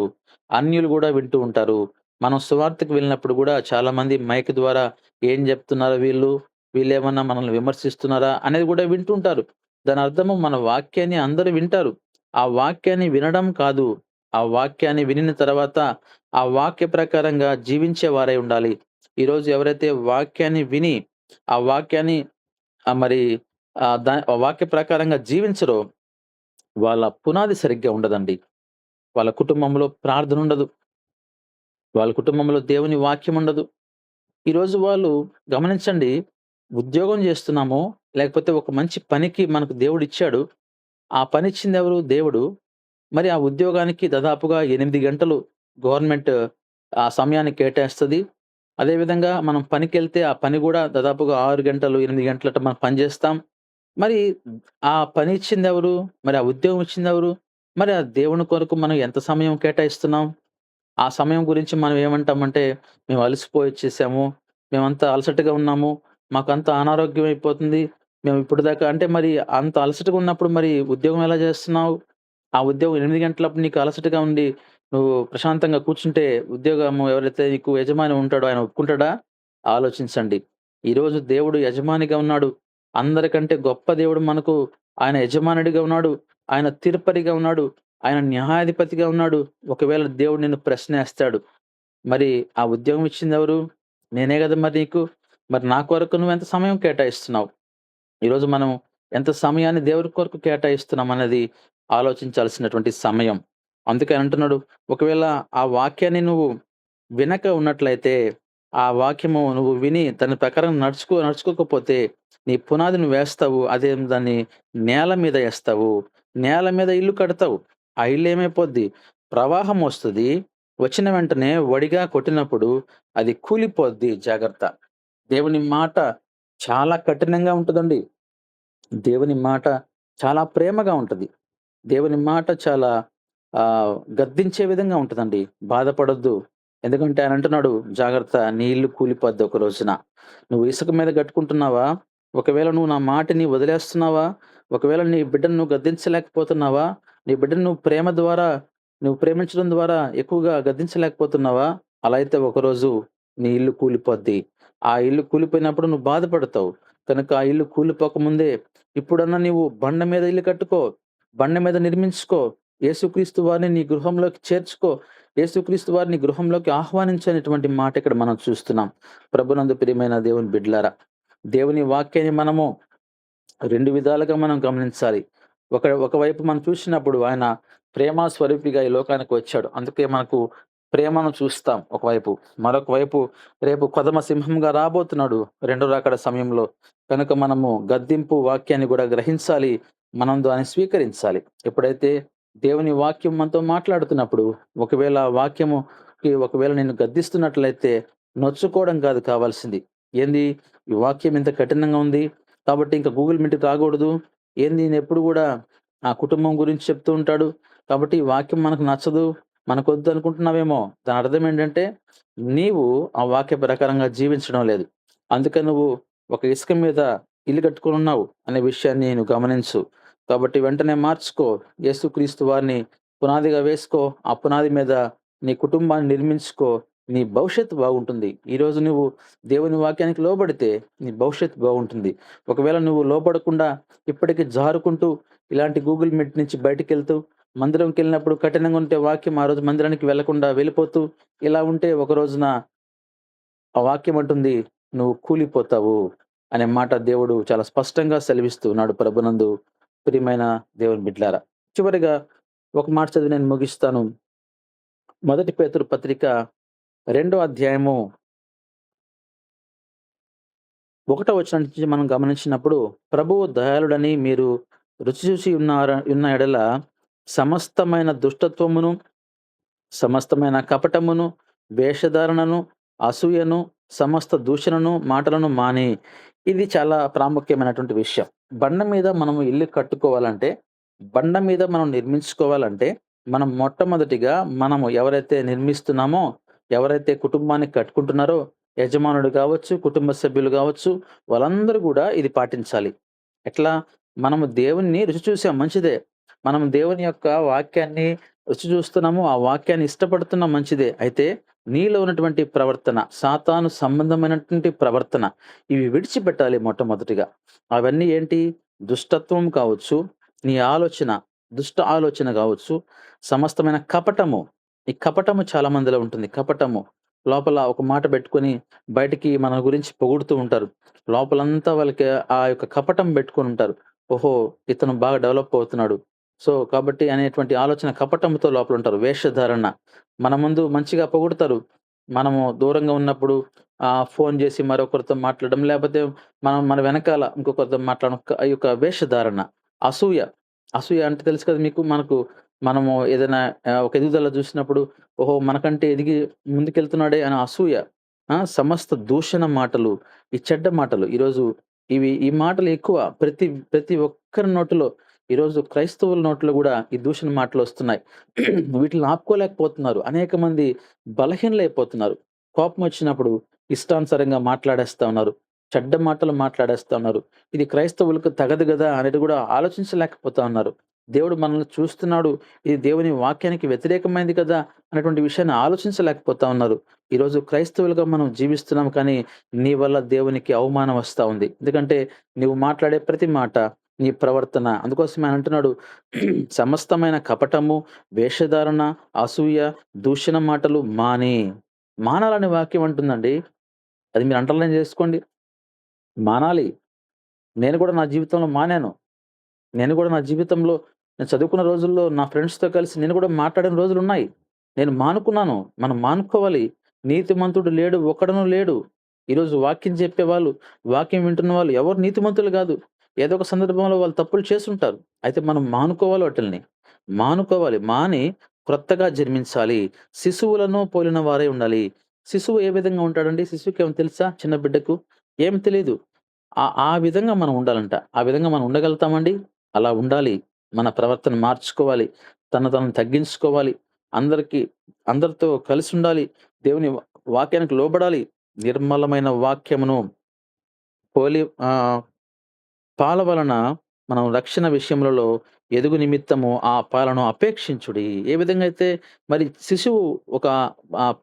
అన్యులు గూడా వింటూ ఉంటారు. మనం సువార్తకు వెళ్ళినప్పుడు గూడా చాలామంది మైక్ ద్వారా ఏం జెప్తున్నారు వీళ్ళు? వీళ్ళేమన్నా మనల్ని విమర్శిస్తున్నారా? అనేది గూడా వింటుంటారు. దాని అర్థము మన వాక్యాన్ని అందరూ వింటారు. ఆ వాక్యాన్ని వినడం కాదు, ఆ వాక్యాన్ని వినిన తర్వాత ఆ వాక్య ప్రకారంగా జీవించే వారై ఉండాలి. ఈరోజు ఎవరైతే వాక్యాన్ని విని, ఆ వాక్యాన్ని మరి ఆ వాక్య ప్రకారంగా జీవించరో, వాళ్ళ పునాది సరిగ్గా ఉండదండి. వాళ్ళ కుటుంబంలో ప్రార్థన ఉండదు. వాళ్ళ కుటుంబంలో దేవుని వాక్యం ఉండదు. ఈరోజు వాళ్ళు గమనించండి, ఉద్యోగం జేస్తున్నాము, లేకపోతే ఒక మంచి పనికి మనకు దేవుడిచ్చాడు. ఆ పనిచ్చిందెవరు? దేవుడు. మరి ఆ ఉద్యోగానికి దాదాపుగా 8 గంటలు గవర్నమెంట్ ఆ సమయాన్ని కేటాయిస్తది. అదేవిధంగా మనం పనికెళ్తే ఆ పని గూడా దాదాపుగా 6 గంటలు, 8 గంటలట మనం పని జేస్తాం. మరి ఆ పని ఇచ్చిందెవరు? మరి ఆ ఉద్యోగం ఇచ్చిందెవరు? మరి ఆ దేవుని కొరకు మనం ఎంత సమయం కేటాయిస్తున్నాం? ఆ సమయం గురించి మనం ఏమంటామంటే, మేము అలసిపోయొచ్చేసాము. మేమంతా అలసటగా ఉన్నాము. మాకంతా అనారోగ్యం అయిపోతుంది. మేము ఇప్పటిదాకా అంటే మరి అంత అలసటగా ఉన్నప్పుడు మరి ఉద్యోగం ఎలా చేస్తున్నావు? ఆ ఉద్యోగం 8 గంటలప్పుడు నీకు అలసటగా ఉండి, నువ్వు ప్రశాంతంగా కూర్చుంటే ఉద్యోగము ఎవరైతే నీకు యజమాని ఉంటాడో ఆయన ఒప్పుకుంటాడా? ఆలోచించండి. ఈరోజు దేవుడు యజమానిగా ఉన్నాడు. అందరికంటే గొప్ప దేవుడు మనకు ఆయన యజమానుడిగా ఉన్నాడు. ఆయన తీర్పరిగా ఉన్నాడు. ఆయన న్యాయాధిపతిగా ఉన్నాడు. ఒకవేళ దేవుడు నిన్ను ప్రశ్నేస్తాడు. మరి ఆ ఉద్యోగం ఇచ్చిందెవరు? నేనే గదా మరి నీకు. మరి నా కొరకు నువ్వెంత సమయం కేటాయిస్తున్నావు? ఈరోజు మనం ఎంత సమయాన్ని దేవుడి కొరకు కేటాయిస్తున్నామన్నది ఆలోచించాల్సినటువంటి సమయం. అందుకే అంటున్నాడు, ఒకవేళ ఆ వాక్యాన్ని నువ్వు వినక ఉన్నట్లయితే, ఆ వాక్యము నువ్వు విని దాని ప్రకారం నడుచుకోకపోతే, నీ పునాది నువ్వేస్తావు. అదే దాన్ని నేల మీద ఏస్తావు. నేల మీద ఇల్లు కడతావు. ఆ ఇల్లేమైపోద్ది? ప్రవాహం వస్తది. వచ్చిన వెంటనే వడిగా కొట్టినప్పుడు అది కూలిపోద్ది జాగ్రత్త. దేవుని మాట చాలా కఠినంగా ఉంటదండి. దేవుని మాట చాలా ప్రేమగా ఉంటది. దేవుని మాట చాలా గద్దించే విధంగా ఉంటదండి. బాధపడొద్దు. ఎందుకంటే ఆయన అంటున్నాడు, "జాగ్రత్త నీ ఇల్లు కూలిపోద్ది ఒక రోజున." నువ్వు ఇసుక మీద కట్టుకుంటున్నావా? ఒకవేళ నువ్వు నా మాటని వదిలేస్తున్నావా? ఒకవేళ నీ బిడ్డను నువ్వు గద్దించలేకపోతున్నావా? నీ బిడ్డను నువ్వు ప్రేమ ద్వారా నువ్వు ప్రేమించడం ద్వారా ఎక్కువగా గద్దించలేకపోతున్నావా? అలా అయితే ఒకరోజు నీ ఇల్లు కూలిపోద్ది. ఆ ఇల్లు కూలిపోయినప్పుడు నువ్వు బాధపడతావు. కనుక ఆ ఇల్లు కూలిపోకముందే ఇప్పుడన్నా నీవు బండ మీద ఇల్లు కట్టుకో. బండ మీద నిర్మించుకో. యేసుక్రీస్తు వారిని నీ గృహంలోకి చేర్చుకో. యేసుక్రీస్తు వారిని గృహంలోకి ఆహ్వానించు అనేటువంటి మాట ఇక్కడ మనం చూస్తున్నాం. ప్రభునందు ప్రియమైన దేవుని బిడ్డలారా, దేవుని వాక్యాన్ని మనము 2 విధాలుగా మనం గమనించాలి. ఒకవైపు మనం చూసినప్పుడు ఆయన ప్రేమ స్వరూపిగా ఈ లోకానికి వచ్చాడు. అందుకే మనకు ప్రేమను చూస్తాం ఒకవైపు. మరొక వైపు రేపు కొదమ సింహంగా రాబోతున్నాడు రెండో రాకడ సమయంలో. కనుక మనము గద్దింపు వాక్యాన్ని గూడా గ్రహించాలి. మనం దాన్ని స్వీకరించాలి. ఎప్పుడైతే దేవుని వాక్యం మనతో మాట్లాడుతున్నప్పుడు ఒకవేళ ఆ వాక్యముకి ఒకవేళ నిన్ను గద్దిస్తున్నట్లయితే నొచ్చుకోవడం కాదు కావాల్సింది. ఏంది ఈ వాక్యం ఇంత కఠినంగా ఉంది. కాబట్టి ఇంక గూగుల్ మీట్‌కి రాగూడదు. ఏంది ఈయనెప్పుడు గూడా ఆ కుటుంబం గురించి చెప్తూ ఉంటాడు. కాబట్టి ఈ వాక్యం మనకు నచ్చదు. మనకొద్దు అనుకుంటున్నావేమో! దాని అర్థం ఏంటంటే, నీవు ఆ వాక్య ప్రకారంగా జీవించడం లేదు. అందుకని నువ్వు ఒక ఇసుక మీద ఇల్లు కట్టుకొనున్నావు అనే విషయాన్ని నువ్వు గమనించు. కాబట్టి వెంటనే మార్చుకో. యేసుక్రీస్తు వారిని పునాదిగా వేసుకో. ఆ పునాది మీద నీ కుటుంబాన్ని నిర్మించుకో. నీ భవిష్యత్తు బాగుంటుంది. ఈరోజు నువ్వు దేవుని వాక్యానికి లోబడితే నీ భవిష్యత్తు బాగుంటుంది. ఒకవేళ నువ్వు లోబడకుండా ఇప్పటికి జారుకుంటూ ఇలాంటి గూగుల్ మీట్ నుంచి బయటికెళ్తూ మందిరంకెళ్ళినప్పుడు కఠినంగా ఉంటే వాక్యం ఆ రోజు మందిరానికి వెళ్ళకుండా వెళ్ళిపోతూ ఇలా ఉంటే ఒక రోజున ఆ వాక్యం అంటుంది నువ్వు కూలిపోతావు అనే మాట దేవుడు చాలా స్పష్టంగా సెలవిస్తూ ఉన్నాడు ప్రభునందు ప్రియమైన దేవుని బిడ్డలారా. చివరిగా ఒక మాట చదివి నేను ముగిస్తాను. మొదటి పేతురు పత్రిక 2వ అధ్యాయము 1వ వచనం నుంచి మనం గమనించినప్పుడు, ప్రభువు దయాళుడని మీరు రుచి చూసి ఉన్న ఎడల సమస్తమైన దుష్టత్వమును, సమస్తమైన కపటమును, వేషధారణను, అసూయను, సమస్త దూషణను, మాటలను మాని. ఇది చాలా ప్రాముఖ్యమైనటువంటి విషయం. బండ మీద మనము ఇల్లు కట్టుకోవాలంటే, బండ మీద మనం నిర్మించుకోవాలంటే, మనం మొట్టమొదటిగా మనము ఎవరైతే నిర్మిస్తున్నామో, ఎవరైతే కుటుంబాన్ని కట్టుకుంటున్నారో, యజమానుడు గావచ్చు, కుటుంబ సభ్యులు గావచ్చు, వాళ్ళందరూ గూడా ఇది పాటించాలి. ఎట్లా? మనము దేవుడిని రుచి చూసాం మంచిదే. మనం దేవుని యొక్క వాక్యాన్ని రుచి చూస్తున్నాము. ఆ వాక్యాన్ని ఇష్టపడుతున్నాం మంచిదే. అయితే నీలో ఉన్నటువంటి ప్రవర్తన, సాతాను సంబంధమైనటువంటి ప్రవర్తన ఇవి విడిచిపెట్టాలి మొట్టమొదటిగా. అవన్నీ ఏంటి? దుష్టత్వం కావచ్చు, నీ ఆలోచన, దుష్ట ఆలోచన గావచ్చు, సమస్తమైన కపటము. ఈ కపటము చాలా మందిలో ఉంటుంది. కపటము. లోపల ఒక మాట పెట్టుకొని బయటికి మన గురించి పొగుడుతూ ఉంటారు. లోపలంతా వాళ్ళకి ఆ యొక్క కపటం పెట్టుకొనుంటారు. ఓహో! ఇతను బాగా డెవలప్ అవుతున్నాడు. సో, కాబట్టి అనేటువంటి ఆలోచన కపటంతో లోపలుంటారు. వేషధారణ. మన ముందు మంచిగా పొగుడుతారు. మనము దూరంగా ఉన్నప్పుడు ఫోను జేసి మరొకరితో మాట్లాడడం, లేపోతే మనం మన వెనకాల ఇంకొకరితో మాట్లాడడం. ఈ యొక్క వేషధారణ. అసూయ. అసూయ అంటే తెలుసు కదా మీకు. మనకు మనము ఏదైనా ఒక ఎదుగుదల చూసినప్పుడు, ఓహో! మనకంటే ఎదిగి ముందుకెళ్తున్నాడే అనే అసూయ, సమస్త దూషణ మాటలు, ఈ చెడ్డ మాటలు ఈరోజు ఈ మాటలు ఎక్కువ. ప్రతి ప్రతి ఒక్కరి నోటిలో ఈరోజు క్రైస్తవుల నోట్లో గూడా ఈ దూషణ మాటలొస్తున్నాయి. వీటిలిని ఆపుకోలేకపోతున్నారు. అనేక మంది బలహీనలైపోతున్నారు. కోపమొచ్చినప్పుడు ఇష్టానుసారంగా మాట్లాడేస్తా ఉన్నారు. చెడ్డ మాటలు మాట్లాడేస్తా ఉన్నారు. ఇది క్రైస్తవులకు తగదు గదా! అనేది గూడా ఆలోచించలేకపోతా ఉన్నారు. దేవుడు మనల్ని చూస్తున్నాడు. ఇది దేవుని వాక్యానికి వ్యతిరేకమైంది కదా! అనేటువంటి విషయాన్ని ఆలోచించలేకపోతా ఉన్నారు. ఈరోజు క్రైస్తవులుగా మనం జీవిస్తున్నాం కానీ, నీ వల్ల దేవునికి అవమానం వస్తా ఉంది. ఎందుకంటే, నీవు మాట్లాడే ప్రతి మాట, నీ ప్రవర్తన అందుకోసమే ఆయన అంటున్నాడు, సమస్తమైన కపటము, వేషధారణ, అసూయ, దూషణ మాటలు మాని. మానాలని వాక్యం అంటుందండి. అది మీరు అండర్‌లైన్ జేసుకోండి. మానాలి. నేను కూడా నా జీవితంలో మానాను. నేను గూడా నా జీవితంలో నేను చదువుకున్న రోజుల్లో నా ఫ్రెండ్స్‌తో కలిసి నేను గూడా మాట్లాడిన రోజులున్నాయి. నేను మానుకున్నాను. మనం మానుకోవాలి. నీతిమంతుడు లేడు, ఒక్కడును లేడు. ఈరోజు వాక్యం చెప్పేవాళ్ళు, వాక్యం వింటున్న వాళ్ళు ఎవరు నీతిమంతులు గాదు. ఏదో ఒక సందర్భంలో వాళ్ళు తప్పులు చేసుంటారు. అయితే మనం మానుకోవాలి వాటిల్ని. మానుకోవాలి. మాని క్రొత్తగా జన్మించాలి. శిశువులను పోలిన వారై ఉండాలి. శిశువు ఏ విధంగా ఉంటాడండి? శిశువుకేమైనా తెలుసా? చిన్న బిడ్డకు? ఏం తెలీదు. ఆ విధంగా మనం ఉండాలంట. ఆ విధంగా మనం ఉండగలుగుతామండి? అలా ఉండాలి. మన ప్రవర్తన మార్చుకోవాలి. తనను తగ్గించుకోవాలి. అందరికి అందరితో కలిసుండాలి. దేవుని వాక్యానికి లోబడాలి. నిర్మలమైన వాక్యమును పోలి పాల వలన మనం రక్షణ విషయములలో ఎదుగు నిమిత్తము ఆ పాలను అపేక్షించుడి. ఏ విధంగా అయితే మరి శిశువు ఒక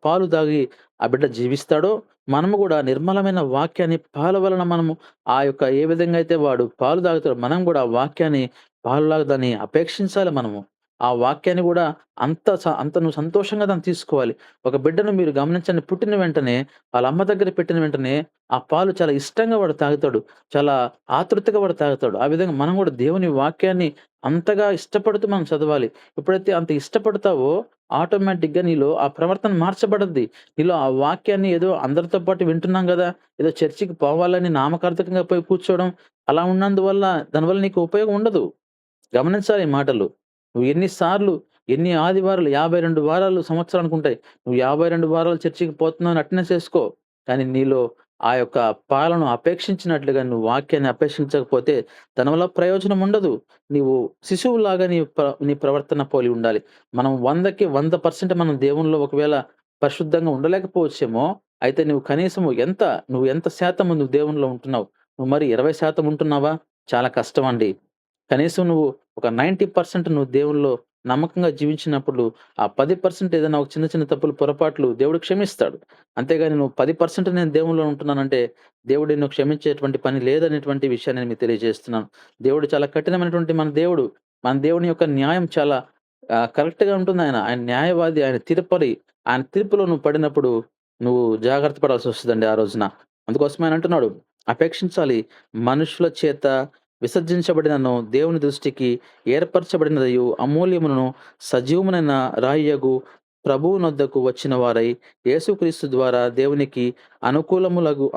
పాలు తాగి ఆ బిడ్డ జీవిస్తాడో, మనము గూడా నిర్మలమైన వాక్యాన్ని పాల వలన మనము ఆ యొక్క ఏ విధంగా అయితే వాడు పాలు తాగుతాడో, మనం గూడా ఆ వాక్యాన్ని పాలులాగా దాన్ని అపేక్షించాలి మనము. ఆ వాక్యాన్ని గూడా అంత నువ్వు సంతోషంగా దాన్ని తీసుకోవాలి. ఒక బిడ్డను మీరు గమనించండి, పుట్టిన వెంటనే వాళ్ళ అమ్మ దగ్గర పెట్టిన వెంటనే ఆ పాలు చాలా ఇష్టంగా వాడు తాగుతాడు. చాలా ఆతృతగా వాడు తాగుతాడు. ఆ విధంగా మనం గూడా దేవుని వాక్యాన్ని అంతగా ఇష్టపడుతూ మనం చదవాలి. ఎప్పుడైతే అంత ఇష్టపడతావో ఆటోమేటిక్‌గా నీలో ఆ ప్రవర్తన మార్చబడద్ది. నీలో ఆ వాక్యాన్ని ఏదో అందరితో పాటు వింటున్నాం గదా! ఏదో చర్చికి పోవాలని నామకార్థకంగా పోయి కూర్చోవడం, అలా ఉన్నందువల్ల దానివల్ల నీకు ఉపయోగం ఉండదు. గమనించాలి ఈ మాటలు. నువ్వు ఎన్ని సార్లు, ఎన్ని ఆదివారాలు 52 వారాలు సంవత్సరానికుంటాయి. నువ్వు 52 వారాలు చర్చికి పోతున్నావని అటెండెన్స్ ఏసుకో. కానీ నీలో ఆ యొక్క పాలను అపేక్షించినట్లుగా నువ్వు వాక్యాన్ని అపేక్షించకపోతే దానివల్ల ప్రయోజనం ఉండదు. నీవు శిశువులాగా నీ ప్రవర్తన పోలి ఉండాలి. మనం 100కి 100% మనం దేవునిలో ఒకవేళ పరిశుద్ధంగా ఉండలేకపోవచ్చేమో, అయితే నువ్వు ఎంత శాతం నువ్వు దేవునిలో ఉంటున్నావు? నువ్వు మరి 20% ఉంటున్నావా? చాలా కష్టమండి. కనీసం నువ్వు ఒక 90% నువ్వు దేవునిలో నమ్మకంగా జీవించినప్పుడు, ఆ 10% ఏదైనా ఒక చిన్న చిన్న తప్పులు, పొరపాట్లు దేవుడు క్షమిస్తాడు. అంతేగాని నువ్వు 10% నేను దేవునిలో ఉంటున్నానంటే, దేవుడు నిన్ను క్షమించేటువంటి పని లేదనేటువంటి విషయాన్ని నేను మీకు తెలియజేస్తున్నాను. దేవుడు చాలా కఠినమైనటువంటి మన దేవుడు. మన దేవుని యొక్క న్యాయం చాలా కరెక్ట్‌గా ఉంటుందాయన. ఆయన ఆయన న్యాయవాది, ఆయన తీర్పరి. ఆయన తీర్పులో నువ్వు పడినప్పుడు, నువ్వు జాగ్రత్త పడాల్సొస్తదండి ఆ రోజున. అందుకోసమే ఆయన అంటున్నాడు, అపేక్షించాలి. మనుషుల చేత విసర్జించబడినను దేవుని దృష్టికి ఏర్పరచబడినదయు అమూల్యమును సజీవమునైన రాయియగు ప్రభువునొద్దకు వచ్చిన వారై యేసుక్రీస్తు ద్వారా దేవునికి అనుకూలములగు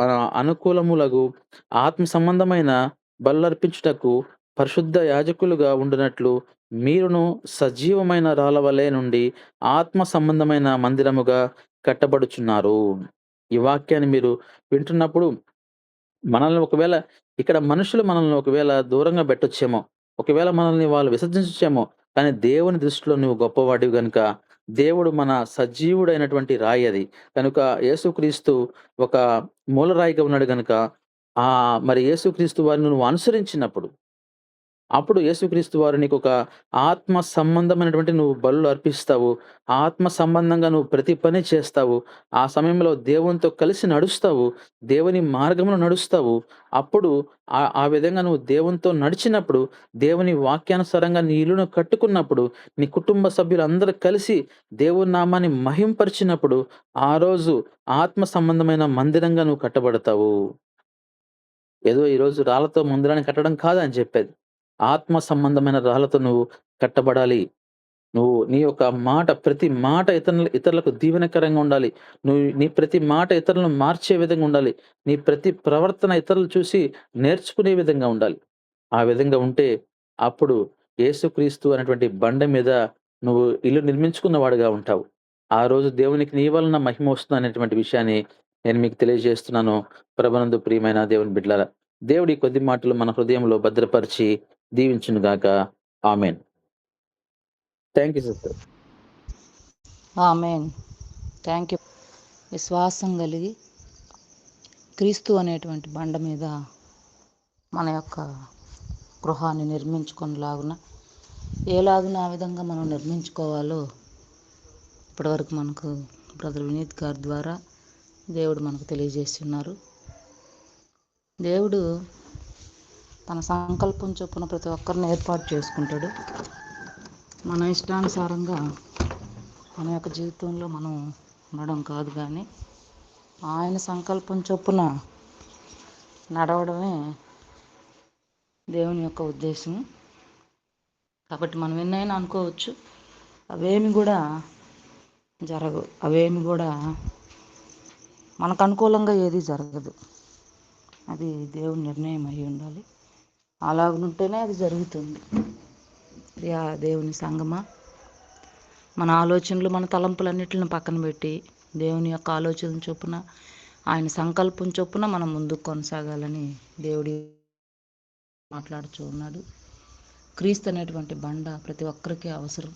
ఆత్మ సంబంధమైన బలులర్పించుటకు పరిశుద్ధ యాజకులుగా ఉండునట్లు మీరును సజీవమైన రాళ్ళవలె నుండి ఆత్మ సంబంధమైన మందిరముగా కట్టబడుచున్నారు. ఈ వాక్యాన్ని మీరు వింటున్నప్పుడు మనల్ని ఒకవేళ ఇక్కడ మనుషులు మనల్ని ఒకవేళ దూరంగా పెట్టొచ్చేమో. ఒకవేళ మనల్ని వాళ్ళు విసర్జించచ్చేమో. కానీ దేవుని దృష్టిలో నువ్వు గొప్పవాడివి గనుక, దేవుడు మన సజీవుడైనటువంటి రాయి అది. కనుక యేసుక్రీస్తు ఒక మూలరాయిగా ఉన్నాడు గనుక, మరి యేసుక్రీస్తు వారిని నువ్వు అనుసరించినప్పుడు అప్పుడు యేసుక్రీస్తు వారు నీకొక ఆత్మ సంబంధమైనటువంటి నువ్వు బలులు అర్పిస్తావు. ఆత్మ సంబంధంగా నువ్వు ప్రతి పని చేస్తావు. ఆ సమయంలో దేవునితో కలిసి నడుస్తావు. దేవుని మార్గంలో నడుస్తావు. అప్పుడు ఆ విధంగా నువ్వు దేవునితో నడిచినప్పుడు, దేవుని వాక్యానుసారంగా నీ ఇల్లును కట్టుకున్నప్పుడు, నీ కుటుంబ సభ్యులందరూ కలిసి దేవుని నామాన్ని మహింపరిచినప్పుడు, ఆ రోజు ఆత్మ సంబంధమైన మందిరంగా నువ్వు కట్టబడతావు. ఏదో ఈరోజు రాళ్ళతో మందిరాన్ని కట్టడం కాదని చెప్పేది. ఆత్మ సంబంధమైన రాళ్ళతో నువ్వు కట్టబడాలి. నువ్వు నీ యొక్క మాట ప్రతి మాట ఇతరులకు దీవెనకరంగా ఉండాలి. నీ ప్రతి మాట ఇతరులను మార్చే విధంగా ఉండాలి. నీ ప్రతి ప్రవర్తన ఇతరులు చూసి నేర్చుకునే విధంగా ఉండాలి. ఆ విధంగా ఉంటే అప్పుడు యేసుక్రీస్తు అనేటువంటి బండ మీద నువ్వు ఇల్లు నిర్మించుకున్నవాడుగా ఉంటావు. ఆ రోజు దేవునికి నీ వలన మహిమ వస్తుందనేటువంటి విషయాన్ని నేను మీకు తెలియజేస్తున్నాను. ప్రభునందు ప్రియమైన దేవుని బిడ్డలారా, దేవుడు ఈ కొద్ది మాటలు మన హృదయంలో భద్రపరిచి దీవించునుగాక. Amen. Thank you sister.
Amen. Thank you. విశ్వాసం కలిగి క్రీస్తు అనేటువంటి బండ మీద మన యొక్క గృహాన్ని నిర్మించుకునేలాగున ఏలాగున ఆ విధంగా మనం నిర్మించుకోవాలో ఇప్పటివరకు మనకు బ్రదర్ వినీత్ గారి ద్వారా దేవుడు మనకు తెలియజేసి ఉన్నారు. దేవుడు తన సంకల్పం చొప్పున ప్రతి ఒక్కరిని ఏర్పాటు చేసుకుంటాడు. మన ఇష్టానుసారంగా మన యొక్క జీవితంలో మనం ఉండడం కాదు, కానీ ఆయన సంకల్పం చొప్పున నడవడమే దేవుని యొక్క ఉద్దేశం. కాబట్టి మనం ఎన్నైనా అనుకోవచ్చు, అవేమి కూడా జరగవు. అవేమి కూడా మనకు అనుకూలంగా ఏది జరగదు. అది దేవుని నిర్ణయం అయి ఉండాలి. అలాగుంటేనే అది జరుగుతుంది. ప్రియా దేవుని సంగమా, మన ఆలోచనలు మన తలంపులన్నిటిని పక్కన పెట్టి దేవుని యొక్క ఆలోచన చొప్పున ఆయన సంకల్పం చొప్పున మనం ముందుకు కొనసాగాలని దేవుడి మాట్లాడుతూ ఉన్నాడు. క్రీస్తు అనేటువంటి బండ ప్రతి ఒక్కరికి అవసరం.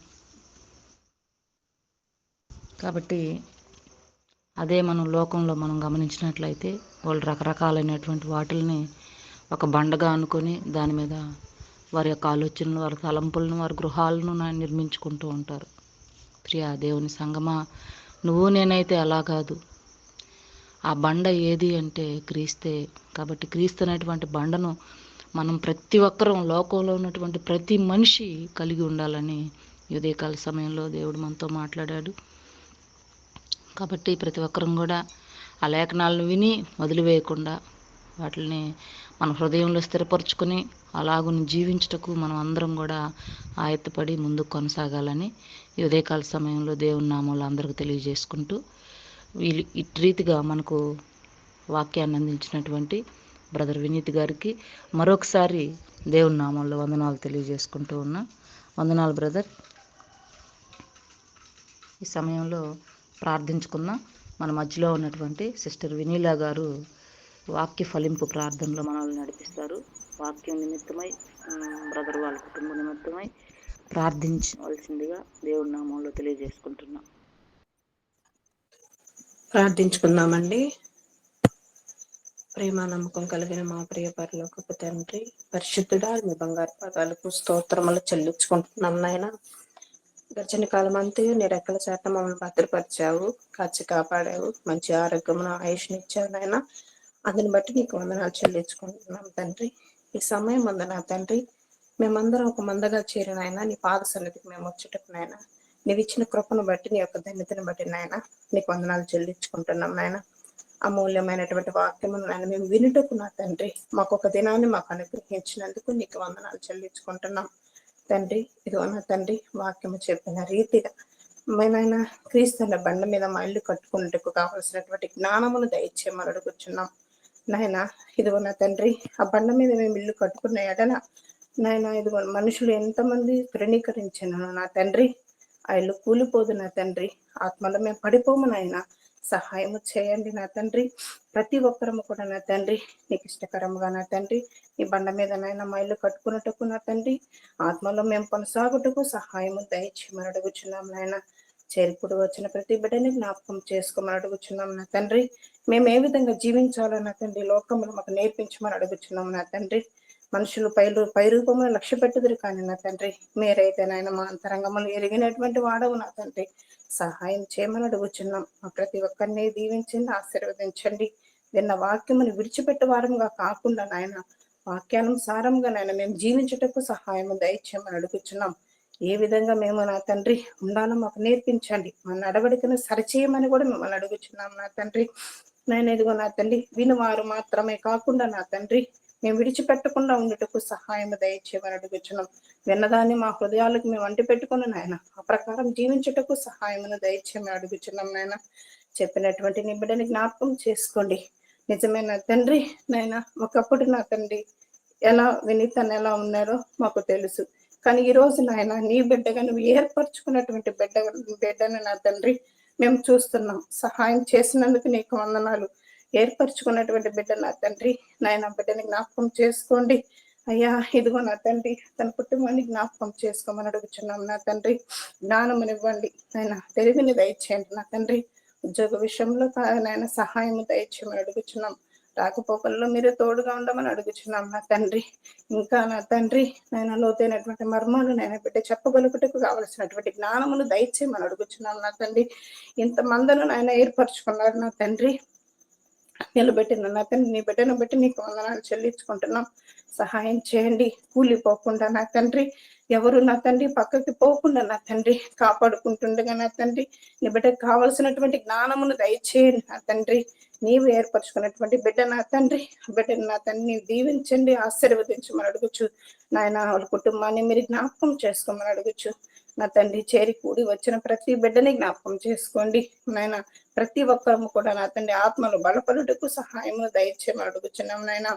కాబట్టి అదే మనం లోకంలో మనం గమనించినట్లయితే వాళ్ళు రకరకాలైనటువంటి వాటిల్ని ఒక బండగా అనుకొని దాని మీద వారి యొక్క ఆలోచనలు, వారి తలంపులను, వారి గృహాలను నిర్మించుకుంటూ ఉంటారు. ప్రియా దేవుని సంగమా, నువ్వు నేనైతే అలా కాదు. ఆ బండ ఏది అంటే క్రీస్తే. కాబట్టి క్రీస్తు అనేటువంటి బండను మనం ప్రతి ఒక్కరం, లోకంలో ఉన్నటువంటి ప్రతి మనిషి కలిగి ఉండాలని ఉదయకాల సమయంలో దేవుడు మనతో మాట్లాడాడు. కాబట్టి ప్రతి ఒక్కరం కూడా ఆ లేఖనాలను విని వదిలివేయకుండా వాటిని మన హృదయంలో స్థిరపరచుకొని అలాగుని జీవించుటకు మనం అందరం కూడా ఆయత్తపడి ముందుకు కొనసాగాలని ఈ ఉదయకాల సమయంలో దేవుని నామంలో అందరికీ తెలియజేసుకుంటూ, వీళ్ళు ఇటు రీతిగా మనకు వాక్యాన్ని అందించినటువంటి బ్రదర్ వినీత్ గారికి మరొకసారి దేవుని నామంలో వందనాలు తెలియజేసుకుంటూ ఉన్నా. వందనాలు బ్రదర్. ఈ సమయంలో ప్రార్థించుకుందాం. మన మధ్యలో ఉన్నటువంటి సిస్టర్ వినీలా గారు వాక్య ఫలింపు ప్రార్థనలో మనల్ని నడిపిస్తారు. వాక్యం నిమిత్తమై బ్రదర్ వాళ్ళ కుటుంబ నిమిత్తమై ప్రార్థించవలసిందిగా దేవుడి నామంలో తెలియజేసుకుంటున్నాం.
ప్రార్థించుకుందామండి. ప్రేమ నమ్మకం కలిగిన మా ప్రియ పరలోకపు తండ్రి, పరిశుద్ధుడా, మీ బంగారు పాదాలకు స్తోత్రములు చెల్లించుకుంటున్నాం నాయన. గడిచిన కాలం అంతయు నీ రెక్కల చేత మమ్మల్ని భద్రపరిచావు, కాచి కాపాడావు, మంచి ఆరోగ్యమును ఆయుష్నిచ్చావు నాయన. అందుని బట్టి నీకు వందనాలు చెల్లించుకుంటున్నాం తండ్రి. ఈ సమయం ఉంది నా తండ్రి, మేమందరం ఒక మందగా చేరిన ఆయన నీ పాద సన్నిధికి మేము వచ్చేటప్పుడు నాయన, నీవు ఇచ్చిన కృపను బట్టి, నీ యొక్క ధన్యతను బట్టి నాయన నీకు వందనాలు చెల్లించుకుంటున్నాం నాయన. అమూల్యమైనటువంటి వాక్యమును నాయన మేము వినుటకు నా తండ్రి, మాకు ఒక దినాన్ని మాకు అనుగ్రహించినందుకు నీకు వందనాలు చెల్లించుకుంటున్నాం తండ్రి. ఇదిగో నా తండ్రి, వాక్యము చెప్పిన రీతిగా మేమైనా క్రీస్తున్న బండ మీద మా ఇల్లు కట్టుకున్నట్టుకు కావలసినటువంటి జ్ఞానమును దయచేయమని అడుగుచున్నాం నాయన. ఇదిగో నా తండ్రి, ఆ బండ మీద మేము ఇల్లు కట్టుకున్న ఎడల నాయన, ఇదిగో మనుషులు ఎంతమంది తృణీకరించను నా తండ్రి, ఆ ఇల్లు కూలిపోదు నా తండ్రి. ఆత్మలో మేము పడిపోము నాయన, సహాయము చేయండి నా తండ్రి. ప్రతి ఒక్కరము కూడా నా తండ్రి నీకు ఇష్టకరముగా నా తండ్రి ఈ బండ మీద నాయన మా ఇల్లు కట్టుకున్నట్టుకు నా తండ్రి, ఆత్మలో మేము కొనసాగుటకు సహాయము దయచేయమని అడుగుచున్నాం నాయన. చేరుకుడు వచ్చిన ప్రతి బిడ్డని జ్ఞాపకం చేసుకోమని అడుగుచున్నాం నా తండ్రి. మేము ఏ విధంగా జీవించాలో నా తండ్రి లోకములు మాకు నేర్పించమని అడుగుచున్నాం నా తండ్రి. మనుషులు పై రూపమును లక్ష్య పెట్టుదురు కానీ నా తండ్రి, మీరైతే నాయన మా అంతరంగములు ఎరిగినటువంటి వాడవు నా తండ్రి. సహాయం చేయమని అడుగుచున్నాం. మా ప్రతి ఒక్కరిని దీవించండి, ఆశీర్వదించండి. విన్న వాక్యమును విడిచిపెట్టే వారంగా కాకుండా నాయన, వాక్యానుసారంగా నాయన మేము జీవించుటకు సహాయము దయచేయమని అడుగుచున్నాం. ఏ విధంగా మేము నా తండ్రి ఉండాలో మాకు నేర్పించండి. మా నడవడికను సరిచేయమని కూడా మిమ్మల్ని అడుగుచున్నాం నా తండ్రి. నేను ఇదిగో నా తండ్రి, వినువారు మాత్రమే కాకుండా నా తండ్రి మేము విడిచిపెట్టకుండా ఉండటకు సహాయం దయచేయమని అడుగుచున్నాం. విన్నదాన్ని మా హృదయాలకు మేము అంటి పెట్టుకుని నాయన ఆ ప్రకారం జీవించుటకు సహాయమును దయచేయమని అడుగుచున్నాం నాయన. చెప్పినటువంటి నీ బిడ్డని జ్ఞాపకం చేసుకోండి. నిజమైన తండ్రి నాయన, ఒకప్పుడు నా తండ్రి ఎలా వినీతను ఎలా ఉన్నారో మాకు తెలుసు, కానీ ఈ రోజు నాయన నీ బిడ్డగా నువ్వు ఏర్పరచుకున్నటువంటి బిడ్డను నా తండ్రి మేము చూస్తున్నాం. సహాయం చేసినందుకు నీకు వందనాలు. ఏర్పరచుకున్నటువంటి బిడ్డ నా తండ్రి నాయన బిడ్డని జ్ఞాపకం చేసుకోండి అయ్యా. ఇదిగో నా తండ్రి తన కుటుంబాన్ని జ్ఞాపకం చేసుకోమని అడుగుచున్నాం నా తండ్రి. జ్ఞానమునివ్వండి నాయన, తెలివిని దయచేయండి నా తండ్రి. ఉద్యోగ విషయంలో నాయన సహాయం దయచేయమని అడుగుచున్నాం. రాకపోకల్లో మీరు తోడుగా ఉండమని అడుగుచున్నాం నా తండ్రి. ఇంకా నా తండ్రి నాయన లోతైనటువంటి మర్మాలు నాయన బిడ్డ చెప్పగలుగుటకు కావలసినటువంటి జ్ఞానమును దయచేయమని అడుగుచున్నాం నా తండ్రి. ఇంతమందిను నాయన ఏర్పరచుకున్నారు నా తండ్రి, నిలబెట్టిన నా తండ్రి. నీ బిడ్డను బట్టి నీకు వందనాలు చెల్లించుకుంటున్నాం. సహాయం చేయండి. కూలిపోకుండా నా తండ్రి, ఎవరు నా తండ్రి పక్కకి పోకుండా నా తండ్రి కాపాడుకుంటుండగా నా తండ్రి నీ బిడ్డకు కావలసినటువంటి జ్ఞానమును దయచేయండి నా తండ్రి. నీవు ఏర్పరచుకున్నటువంటి బిడ్డ నా తండ్రి, బిడ్డను నా తండ్రి దీవించండి, ఆశీర్వదించమని అడుగుచు నాయన. వాళ్ళ కుటుంబాన్ని మీరు జ్ఞాపకం చేసుకోమని అడుగుచు నా తండ్రి. చేరి కూడి వచ్చిన ప్రతి బిడ్డని జ్ఞాపకం చేసుకోండి నాయన. ప్రతి ఒక్కరము కూడా నా తండ్రి ఆత్మలు బలపడుటకు సహాయము దయచేయమని అడుగుచున్నాం నాయన.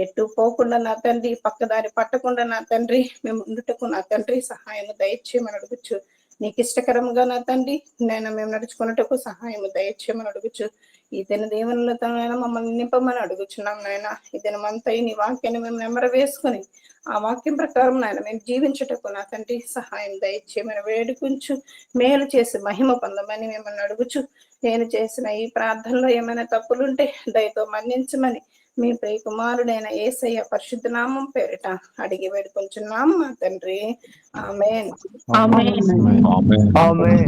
ఎటు పోకుండా నా తండ్రి, పక్కదారి పట్టకుండా నా తండ్రి మేము ఉండుటకు నా తండ్రి సహాయము దయచేయమని అడుగుచు. నీకు ఇష్టకరముగా నా తండ్రి నేను మేము నడుచుకున్నటకు సహాయము దయచేయమని అడుగుచు. ఈ దిన దేవునిలతో మమ్మల్ని నింపమని అడుగుచున్నాం నాయన. ఈ దినమంతా నీ వాక్యాన్ని మేము నెమర వేసుకొని ఆ వాక్యం ప్రకారం నాయన మేము జీవించుటకు నా తండ్రి సహాయం దయచేయమని వేడుకుంచు. మేలు చేసి మహిమ పొందమని మిమ్మల్ని అడుగుచు. నేను చేసిన ఈ ప్రార్థనలో ఏమైనా తప్పులుంటే దయతో మన్నించమని మీ ప్రియ కుమారుడైన యేసయ్య పరిశుద్ధ నామం పేరిట అడిగి వేడుకొంచున్నాము మా తండ్రి. ఆమేన్.
ఆమేన్.